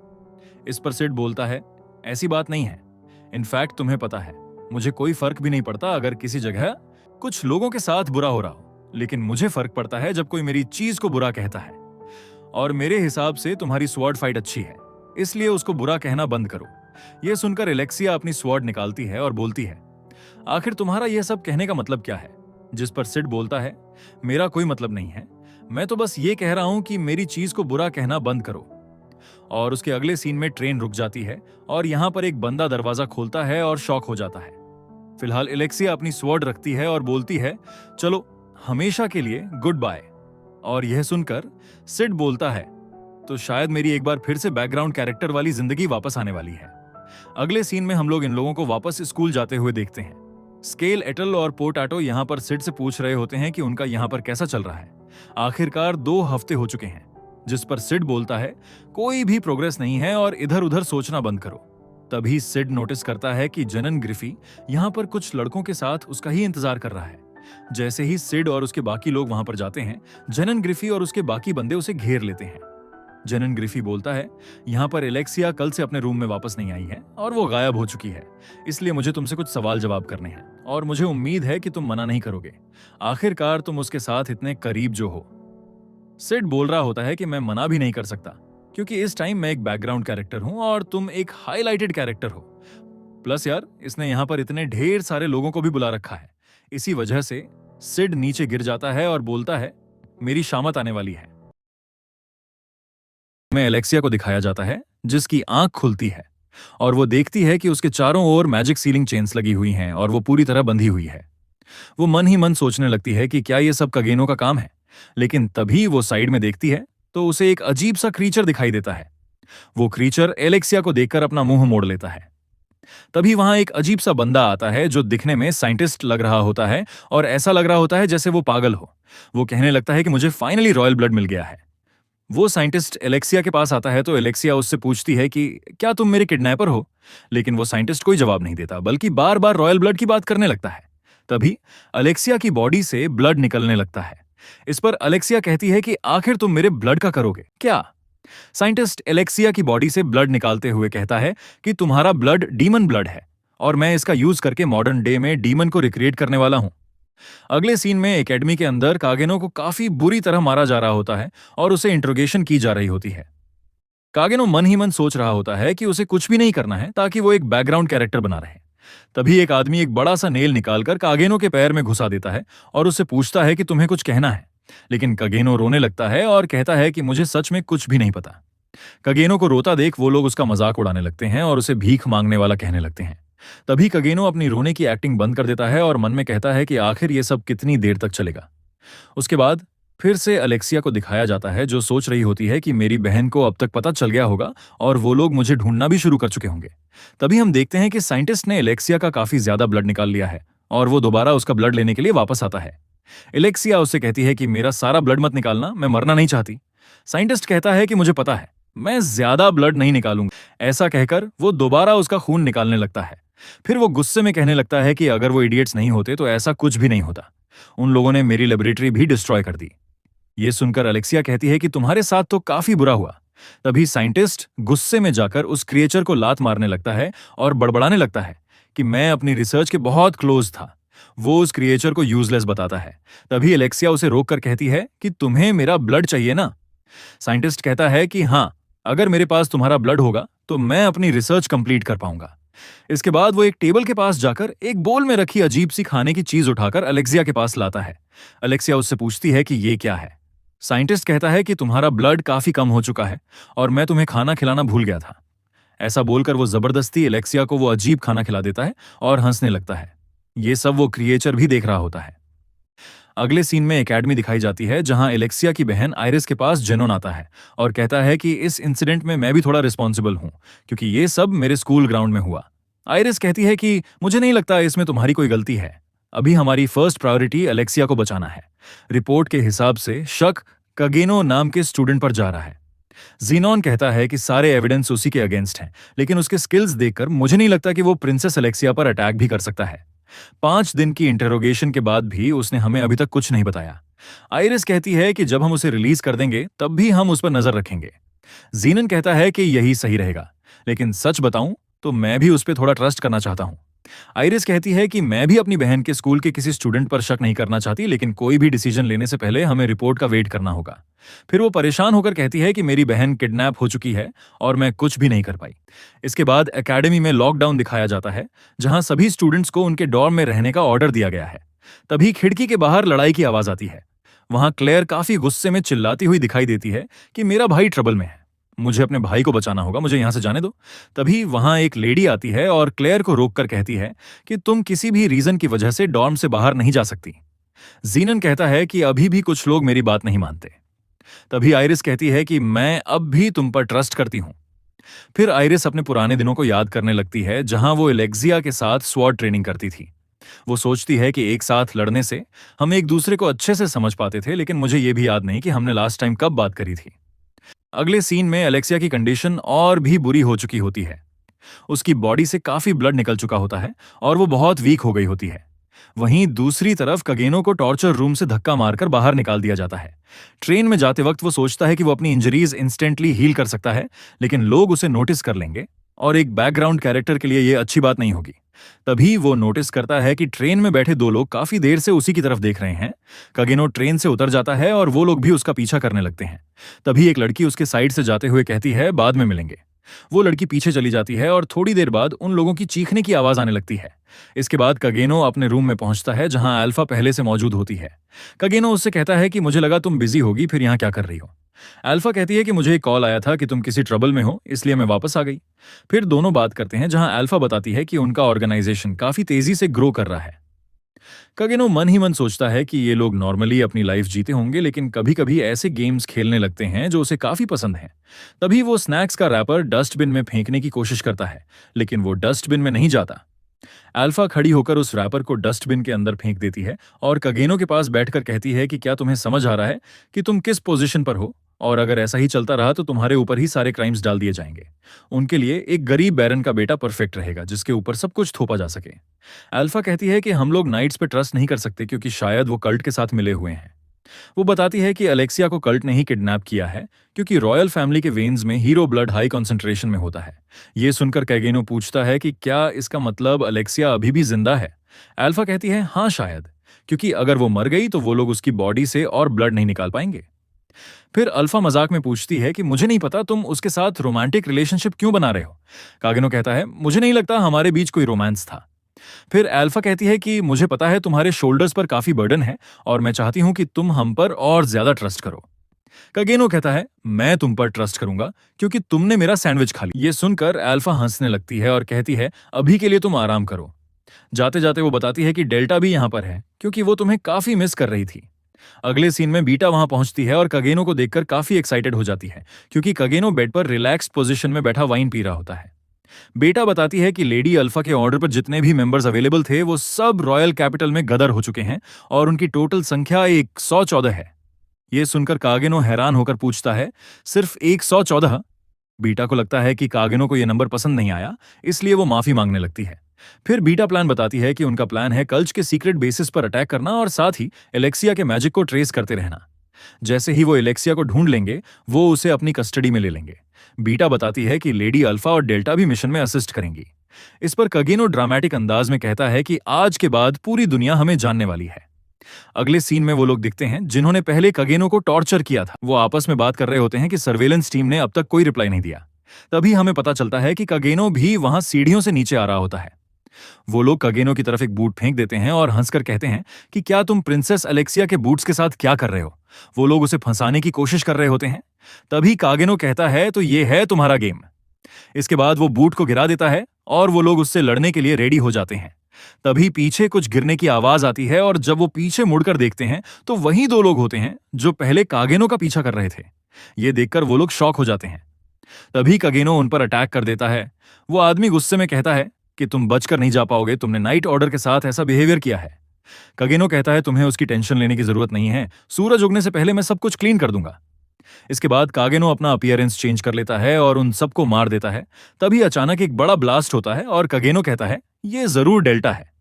इस पर सिड बोलता है, ऐसी बात नहीं है। इनफैक्ट तुम्हें पता है, मुझे कोई फर्क भी नहीं पड़ता अगर किसी जगह कुछ लोगों के साथ बुरा हो रहा हो, लेकिन मुझे फर्क पड़ता है जब कोई मेरी चीज को बुरा कहता है। और मेरे हिसाब से तुम्हारी स्वॉर्ड फाइट अच्छी है, इसलिए उसको बुरा कहना बंद करो। यह सुनकर एलेक्सिया अपनी स्वॉर्ड निकालती है और बोलती है, आखिर तुम्हारा यह सब कहने का मतलब क्या है? जिस पर सिड बोलता है, मेरा कोई मतलब नहीं है, मैं तो बस ये कह रहा हूं कि मेरी चीज को बुरा कहना बंद करो। और उसके अगले सीन में ट्रेन रुक जाती है और यहां पर एक बंदा दरवाजा खोलता है और शॉक हो जाता है। फिलहाल एलेक्सिया अपनी स्वॉर्ड रखती है और बोलती है, चलो हमेशा के लिए गुड बाय। और यह सुनकर सिड बोलता है, तो शायद मेरी एक बार फिर से बैकग्राउंड कैरेक्टर वाली जिंदगी वापस आने वाली है। अगले सीन में हम लोग इन लोगों को वापस स्कूल जाते हुए देखते हैं। स्केल, एटल और पोटैटो यहाँ पर सिड से पूछ रहे होते हैं कि उनका यहाँ पर कैसा चल रहा है। आखिरकार 2 हफ्ते हो चुके हैं। जिस पर सिड बोलता है, कोई भी प्रोग्रेस नहीं है और इधर उधर सोचना बंद करो। तभी सिड नोटिस करता है कि जनन ग्रिफी यहाँ पर कुछ लड़कों के साथ उसका ही इंतजार कर रहा है। जैसे ही सिड और उसके बाकी लोग वहां पर जाते हैं, जनन ग्रिफी और उसके बाकी बंदे उसे घेर लेते हैं। जनन ग्रिफी बोलता है, यहाँ पर एलेक्सिया कल से अपने रूम में वापस नहीं आई है और वो गायब हो चुकी है, इसलिए मुझे तुमसे कुछ सवाल जवाब करने हैं और मुझे उम्मीद है कि तुम मना नहीं करोगे। आखिरकार तुम उसके साथ इतने करीब जो हो। सिड बोल रहा होता है कि मैं मना भी नहीं कर सकता, क्योंकि इस टाइम मैं एक बैकग्राउंड कैरेक्टर हूं और तुम एक हाईलाइटेड कैरेक्टर हो। प्लस यार, इसने यहाँ पर इतने ढेर सारे लोगों को भी बुला रखा है। इसी वजह से सिड नीचे गिर जाता है और बोलता है, मेरी शामत आने वाली है। में एलेक्सिया को दिखाया जाता है, जिसकी आंख खुलती है और वो देखती है कि उसके चारों ओर मैजिक सीलिंग चेन्स लगी हुई हैं और वो पूरी तरह बंधी हुई है। वो मन ही मन सोचने लगती है कि क्या ये सब कगेनो का काम है, लेकिन तभी वो साइड में देखती है तो उसे एक अजीब सा क्रीचर दिखाई देता है। वो क्रीचर एलेक्सिया को देखकर अपना मुंह मोड़ लेता है। तभी वहां एक अजीब सा बंदा आता है जो दिखने में साइंटिस्ट लग रहा होता है और ऐसा लग रहा होता है जैसे वो पागल हो। वो कहने लगता है कि मुझे फाइनली रॉयल ब्लड मिल गया है। वो साइंटिस्ट एलेक्सिया के पास आता है तो एलेक्सिया उससे पूछती है कि क्या तुम मेरे किडनैपर हो, लेकिन वो साइंटिस्ट कोई जवाब नहीं देता, बल्कि बार बार रॉयल ब्लड की बात करने लगता है। तभी एलेक्सिया की बॉडी से ब्लड निकलने लगता है। इस पर एलेक्सिया कहती है कि आखिर तुम मेरे ब्लड का करोगे क्या? साइंटिस्ट एलेक्सिया की बॉडी से ब्लड निकालते हुए कहता है कि तुम्हारा ब्लड डीमन ब्लड है और मैं इसका यूज करके मॉडर्न डे में डीमन को रिक्रिएट करने वाला हूं। अगले सीन में एकेडमी के अंदर कागेनो को काफी बुरी तरह मारा जा रहा होता है और उसे इंट्रोगेशन की जा रही होती है। कागेनो मन ही मन सोच रहा होता है कि उसे कुछ भी नहीं करना है ताकि वो एक बैकग्राउंड कैरेक्टर बना रहे। तभी एक आदमी एक बड़ा सा नेल निकालकर कागेनो के पैर में घुसा देता है और उससे पूछता है कि तुम्हें कुछ कहना है, लेकिन कागेनो रोने लगता है और कहता है कि मुझे सच में कुछ भी नहीं पता। कागेनो को रोता देख वो लोग उसका मजाक उड़ाने लगते हैं और उसे भीख मांगने वाला कहने लगते हैं। तभी कागेनो अपनी रोने की एक्टिंग बंद कर देता है और मन में कहता है कि आखिर ये सब कितनी देर तक चलेगा। उसके बाद फिर से एलेक्सिया को दिखाया जाता है जो सोच रही होती है कि मेरी बहन को अब तक पता चल गया होगा और वो लोग मुझे ढूंढना भी शुरू कर चुके होंगे। तभी हम देखते हैं कि साइंटिस्ट ने एलेक्सिया का काफी ज्यादा ब्लड निकाल लिया है और वो दोबारा उसका ब्लड लेने के लिए वापस आता है। एलेक्सिया उससे कहती है कि मेरा सारा ब्लड मत निकालना, मैं मरना नहीं चाहती। साइंटिस्ट कहता है कि मुझे पता है, मैं ज्यादा ब्लड नहीं निकालूंगा। ऐसा कहकर वो दोबारा उसका खून निकालने लगता है। फिर वो गुस्से में कहने लगता है कि अगर वो इडियट्स नहीं होते तो ऐसा कुछ भी नहीं होता। उन लोगों ने मेरी लेबोरेटरी भी डिस्ट्रॉय कर दी। ये सुनकर अलेक्सिया कहती है कि तुम्हारे साथ तो काफी बुरा हुआ। तभी साइंटिस्ट गुस्से में जाकर उस क्रिएचर को लात मारने लगता है और बड़बड़ाने लगता है कि मैं अपनी रिसर्च के बहुत क्लोज था। वो उस क्रिएचर को यूजलेस बताता है। तभी अलेक्सिया उसे रोककर कहती है कि तुम्हें मेरा ब्लड चाहिए ना। साइंटिस्ट कहता है कि हाँ, अगर मेरे पास तुम्हारा ब्लड होगा तो मैं अपनी रिसर्च कंप्लीट कर पाऊंगा। इसके बाद वो एक टेबल के पास जाकर एक बोल में रखी अजीब सी खाने की चीज उठाकर अलेक्सिया के पास लाता है। अलेक्सिया उससे पूछती है कि ये क्या है। साइंटिस्ट कहता है कि तुम्हारा ब्लड काफी कम हो चुका है और मैं तुम्हें खाना खिलाना भूल गया था। ऐसा बोलकर वो जबरदस्ती अलेक्सिया को वो अजीब खाना खिला देता है और हंसने लगता है। ये सब वो क्रिएचर भी देख रहा होता है। अगले सीन में एकेडमी दिखाई जाती है जहां एलेक्सिया की बहन आइरिस के पास जेनोन आता है और कहता है कि इस इंसिडेंट में मैं भी थोड़ा रिस्पॉन्सिबल हूं क्योंकि ये सब मेरे स्कूल ग्राउंड में हुआ। आइरिस कहती है कि मुझे नहीं लगता इसमें तुम्हारी कोई गलती है। अभी हमारी फर्स्ट प्रायोरिटी अलेक्सिया को बचाना है। रिपोर्ट के हिसाब से शक कगेनो नाम के स्टूडेंट पर जा रहा है। जीनॉन कहता है कि सारे एविडेंस उसी के अगेंस्ट हैं, लेकिन उसके स्किल्स देखकर मुझे नहीं लगता कि वो प्रिंसेस अलेक्सिया पर अटैक भी कर सकता है। 5 दिन की इंटेरोगेशन के बाद भी उसने हमें अभी तक कुछ नहीं बताया। आइरिस कहती है कि जब हम उसे रिलीज कर देंगे तब भी हम उस पर नजर रखेंगे। जीनन कहता है कि यही सही रहेगा, लेकिन सच बताऊं तो मैं भी उस पर थोड़ा ट्रस्ट करना चाहता हूं। आइरिस कहती है कि मैं भी अपनी बहन के स्कूल के किसी स्टूडेंट पर शक नहीं करना चाहती, लेकिन कोई भी डिसीजन लेने से पहले हमें रिपोर्ट का वेट करना होगा। फिर वो परेशान होकर कहती है कि मेरी बहन किडनैप हो चुकी है और मैं कुछ भी नहीं कर पाई। इसके बाद एकेडमी में लॉकडाउन दिखाया जाता है जहां सभी स्टूडेंट्स को उनके डॉर्म में रहने का ऑर्डर दिया गया है। तभी खिड़की के बाहर लड़ाई की आवाज आती है। वहां क्लेयर काफी गुस्से में चिल्लाती हुई दिखाई देती है कि मेरा भाई ट्रबल में है, मुझे अपने भाई को बचाना होगा, मुझे यहां से जाने दो। तभी वहां एक लेडी आती है और क्लेयर को रोककर कहती है कि तुम किसी भी रीजन की वजह से डॉर्म से बाहर नहीं जा सकती। जीनन कहता है कि अभी भी कुछ लोग मेरी बात नहीं मानते। तभी आइरिस कहती है कि मैं अब भी तुम पर ट्रस्ट करती हूं। फिर आइरिस अपने पुराने दिनों को याद करने लगती है जहां वो एलेक्सिया के साथ स्वॉर्ड ट्रेनिंग करती थी। वो सोचती है कि एक साथ लड़ने से हम एक दूसरे को अच्छे से समझ पाते थे, लेकिन मुझे ये भी याद नहीं कि हमने लास्ट टाइम कब बात करी थी। अगले सीन में अलेक्सिया की कंडीशन और भी बुरी हो चुकी होती है। उसकी बॉडी से काफी ब्लड निकल चुका होता है और वो बहुत वीक हो गई होती है। वहीं दूसरी तरफ कगेनो को टॉर्चर रूम से धक्का मारकर बाहर निकाल दिया जाता है। ट्रेन में जाते वक्त वो सोचता है कि वो अपनी इंजरीज इंस्टेंटली हील कर सकता है, लेकिन लोग उसे नोटिस कर लेंगे और एक बैकग्राउंड कैरेक्टर के लिए ये अच्छी बात नहीं होगी। तभी वो नोटिस करता है कि ट्रेन में बैठे 2 लोग काफी देर से उसी की तरफ देख रहे हैं। कगेनो ट्रेन से उतर जाता है और वो लोग भी उसका पीछा करने लगते हैं। तभी एक लड़की उसके साइड से जाते हुए कहती है बाद में मिलेंगे। वो लड़की पीछे चली जाती है और थोड़ी देर बाद उन लोगों की चीखने की आवाज आने लगती है। इसके बाद कगेनो अपने रूम में पहुंचता है जहां अल्फा पहले से मौजूद होती है। कगेनो उससे कहता है कि मुझे लगा तुम बिजी होगी, फिर यहाँ क्या कर रही हो। अल्फा कहती है कि मुझे एक कॉल आया था कि तुम किसी ट्रबल में हो, इसलिए मैं वापस आ गई। फिर दोनों बात करते हैं जहां अल्फा बताती है कि उनका ऑर्गेनाइजेशन काफी तेजी से ग्रो कर रहा है। कगेनो मन ही मन सोचता है कि ये लोग नॉर्मली अपनी लाइफ जीते होंगे, लेकिन कभी कभी ऐसे गेम्स खेलने लगते हैं जो उसे काफी पसंद हैं। तभी वो स्नैक्स का रैपर डस्टबिन में फेंकने की कोशिश करता है, लेकिन वो डस्टबिन में नहीं जाता। अल्फा खड़ी होकर उस रैपर को डस्टबिन के अंदर फेंक देती है और कगेनो के पास बैठकर कहती है कि क्या तुम्हें समझ आ रहा है कि तुम किस पोजीशन पर हो, और अगर ऐसा ही चलता रहा तो तुम्हारे ऊपर ही सारे क्राइम्स डाल दिए जाएंगे। उनके लिए एक गरीब बैरन का बेटा परफेक्ट रहेगा जिसके ऊपर सब कुछ थोपा जा सके। अल्फा कहती है कि हम लोग नाइट्स पे ट्रस्ट नहीं कर सकते क्योंकि शायद वो कल्ट के साथ मिले हुए हैं। वो बताती है कि अलेक्सिया को कल्ट ने ही किडनैप किया है क्योंकि रॉयल फैमिली के वेन्स में हीरो ब्लड हाई कॉन्सेंट्रेशन में होता है। ये सुनकर कैगेनो पूछता है कि क्या इसका मतलब अलेक्सिया अभी भी जिंदा है। अल्फा कहती है हाँ शायद, क्योंकि अगर वो मर गई तो वो लोग उसकी बॉडी से और ब्लड नहीं निकाल पाएंगे। फिर अल्फा मजाक में पूछती है कि मुझे नहीं पता तुम उसके साथ रोमांटिक रिलेशनशिप क्यों बना रहे हो। कागिनो कहता है मुझे नहीं लगता हमारे बीच कोई रोमांस था। फिर अल्फा कहती है कि मुझे पता है तुम्हारे शोल्डर्स पर काफी बर्डन है और मैं चाहती हूं कि तुम हम पर और ज्यादा ट्रस्ट करो। कागेनो कहता है मैं तुम पर ट्रस्ट करूंगा क्योंकि तुमने मेरा सैंडविच खा लिया। ये सुनकर अल्फा हंसने लगती है और कहती है अभी के लिए तुम आराम करो। जाते जाते वो बताती है कि डेल्टा भी यहां पर है क्योंकि वो तुम्हें काफी मिस कर रही थी। अगले सीन में बीटा वहां पहुंचती है और कगेनो को देखकर काफी एक्साइटेड हो जाती है क्योंकि कगेनो बेड पर रिलैक्स्ड पोजीशन में बैठा वाइन पी रहा होता है। बेटा बताती है कि लेडी अल्फा के ऑर्डर पर जितने भी मेंबर्स अवेलेबल थे वो सब रॉयल कैपिटल में गदर हो चुके हैं और उनकी टोटल संख्या 114 है। ये सुनकर कागेनो हैरान होकर पूछता है सिर्फ 114? बीटा को लगता है कि कागेनो को यह नंबर पसंद नहीं आया, इसलिए वो माफी मांगने लगती है। फिर बीटा प्लान बताती है कि उनका प्लान है कल्च के सीक्रेट बेसिस पर अटैक करना और साथ ही एलेक्सिया के मैजिक को ट्रेस करते रहना। जैसे ही वो एलेक्सिया को ढूंढ लेंगे, वो उसे अपनी कस्टडी में ले लेंगे। बीटा बताती है कि लेडी अल्फा और डेल्टा भी मिशन में असिस्ट करेंगी। इस पर कगेनो ड्रामेटिक अंदाज में कहता है कि आज के बाद पूरी दुनिया हमें जानने वाली है। अगले सीन में वो लोग दिखते हैं जिन्होंने पहले कगेनो को टॉर्चर किया था। वो आपस में बात कर रहे होते हैं कि सर्वेलेंस टीम ने अब तक कोई रिप्लाई नहीं दिया। तभी हमें पता चलता है कि कगेनो भी वहां सीढ़ियों से नीचे आ रहा होता है। वो लोग कगेनो की तरफ एक बूट फेंक देते हैं और हंसकर कहते हैं कि क्या तुम प्रिंसेस अलेक्सिया के बूट्स के साथ क्या कर रहे हो। वो लोग उसे फंसाने की कोशिश कर रहे होते हैं। तभी कागेनो कहता है तो ये है तुम्हारा गेम। इसके बाद वो बूट को गिरा देता है और वो लोग उससे लड़ने के लिए रेडी हो जाते हैं। तभी पीछे कुछ गिरने की आवाज आती है और जब वो पीछे मुड़कर देखते हैं तो वही दो लोग होते हैं जो पहले कागेनो का पीछा कर रहे थे। ये देखकर वो लोग शॉक हो जाते हैं। तभी कगेनो उन पर अटैक कर देता है। वो आदमी गुस्से में कहता है कि तुम बचकर नहीं जा पाओगे, तुमने नाइट ऑर्डर के साथ ऐसा बिहेवियर किया है। कगेनो कहता है तुम्हें उसकी टेंशन लेने की जरूरत नहीं है, सूरज उगने से पहले मैं सब कुछ क्लीन कर दूंगा। इसके बाद कागेनो अपना अपीयरेंस चेंज कर लेता है और उन सबको मार देता है। तभी अचानक एक बड़ा ब्लास्ट होता है और कगेनो कहता है ये जरूर डेल्टा है।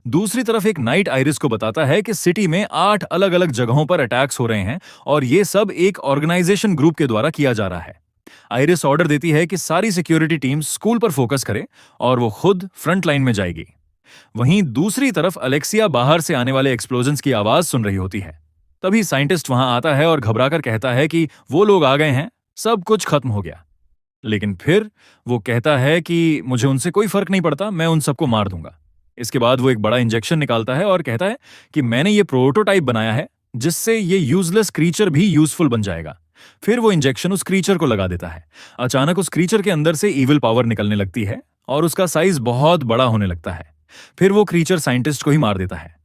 दूसरी तरफ एक नाइट आइरिस को बताता है कि सिटी में 8 अलग अलग जगहों पर अटैक्स हो रहे हैं और ये सब एक ऑर्गेनाइजेशन ग्रुप के द्वारा किया जा रहा है। आइरिस ऑर्डर देती है कि सारी सिक्योरिटी टीम स्कूल पर फोकस करे और वो खुद फ्रंट लाइन में जाएगी। वहीं दूसरी तरफ अलेक्सिया बाहर से आने वाले एक्सप्लोजन्स की आवाज सुन रही होती है। तभी साइंटिस्ट वहां आता है और घबराकर कहता है कि वो लोग आ गए हैं, सब कुछ खत्म हो गया। लेकिन फिर वो कहता है कि मुझे उनसे कोई फर्क नहीं पड़ता, मैं उन सबको मार दूंगा। इसके बाद वो एक बड़ा इंजेक्शन निकालता है और कहता है कि मैंने ये प्रोटोटाइप बनाया है जिससे ये यूजलेस क्रीचर भी यूजफुल बन जाएगा। फिर वो इंजेक्शन उस क्रीचर को लगा देता है। अचानक उस क्रीचर के अंदर से इविल पावर निकलने लगती है और उसका साइज बहुत बड़ा होने लगता है। फिर वो क्रीचर साइंटिस्ट को ही मार देता है।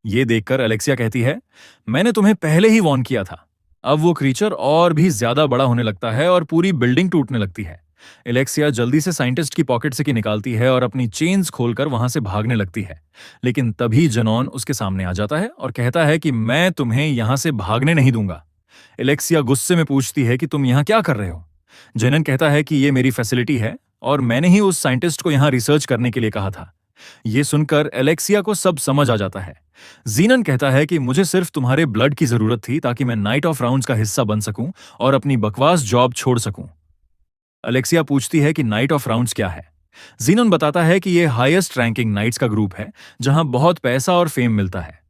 ये देखकर अलेक्सिया कहती है मैंने तुम्हें पहले ही वॉर्न किया था। अब वो क्रीचर और भी ज्यादा बड़ा होने लगता है और पूरी बिल्डिंग टूटने लगती है। एलेक्सिया जल्दी से साइंटिस्ट की पॉकेट से की निकालती है और अपनी चेन्स खोलकर वहां से भागने लगती है। लेकिन तभी जनॉन उसके सामने आ जाता है और कहता है कि मैं तुम्हें यहां से भागने नहीं दूंगा। एलेक्सिया गुस्से में पूछती है कि तुम यहां क्या कर रहे हो। जेनन कहता है कि ये मेरी फैसिलिटी है और मैंने ही उस साइंटिस्ट को यहां रिसर्च करने के लिए कहा था। ये सुनकर एलेक्सिया को सब समझ आ जाता है। जीनन कहता है कि मुझे सिर्फ तुम्हारे ब्लड की जरूरत थी ताकि मैं नाइट ऑफ राउंड्स का हिस्सा बन सकूं और अपनी बकवास जॉब छोड़ सकूं। अलेक्सिया पूछती है कि नाइट ऑफ राउंड्स क्या है। जीनन बताता है कि यह हाईएस्ट रैंकिंग नाइट्स का ग्रुप है जहां बहुत पैसा और फेम मिलता है।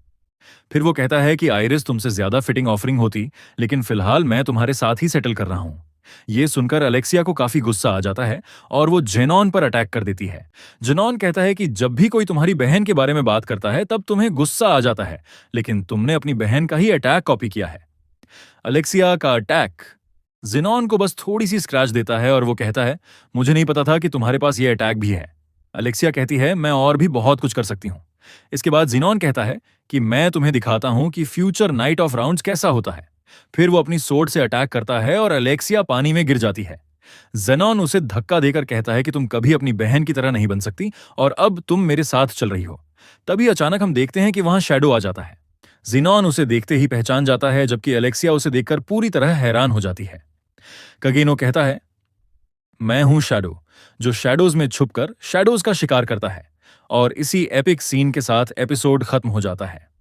फिर वो कहता है कि आइरिस तुमसे ज्यादा फिटिंग ऑफरिंग होती, लेकिन फिलहाल मैं तुम्हारे साथ ही सेटल कर रहा हूं। ये सुनकर अलेक्सिया को काफी गुस्सा आ जाता है और वो जेनॉन पर अटैक कर देती है। जेनॉन कहता है कि जब भी कोई तुम्हारी बहन के बारे में बात करता है तब तुम्हें गुस्सा आ जाता है, लेकिन तुमने अपनी बहन का ही अटैक कॉपी किया है। अलेक्सिया का अटैक जेनॉन को बस थोड़ी सी स्क्रैच देता है और वो कहता है मुझे नहीं पता था कि तुम्हारे पास ये अटैक भी है। अलेक्सिया कहती है मैं और भी बहुत कुछ कर सकती हूं। इसके बाद जेनॉन कहता है कि मैं तुम्हें दिखाता हूं कि फ्यूचर नाइट ऑफ राउंड्स कैसा होता है। फिर वो अपनी सोर्ड से अटैक करता है और अलेक्सिया पानी में गिर जाती है। जेनॉन उसे धक्का देकर कहता है कि तुम कभी अपनी बहन की तरह नहीं बन सकती और अब तुम मेरे साथ चल रही हो। तभी अचानक हम देखते हैं कि वहां शैडो आ जाता है। जेनॉन उसे देखते ही पहचान जाता है, जबकि अलेक्सिया उसे देखकर पूरी तरह हैरान हो जाती है। कगेनो कहता है मैं हूं शैडो, जो शैडोज में छुपकर शैडोज का शिकार करता है। और इसी एपिक सीन के साथ एपिसोड खत्म हो जाता है।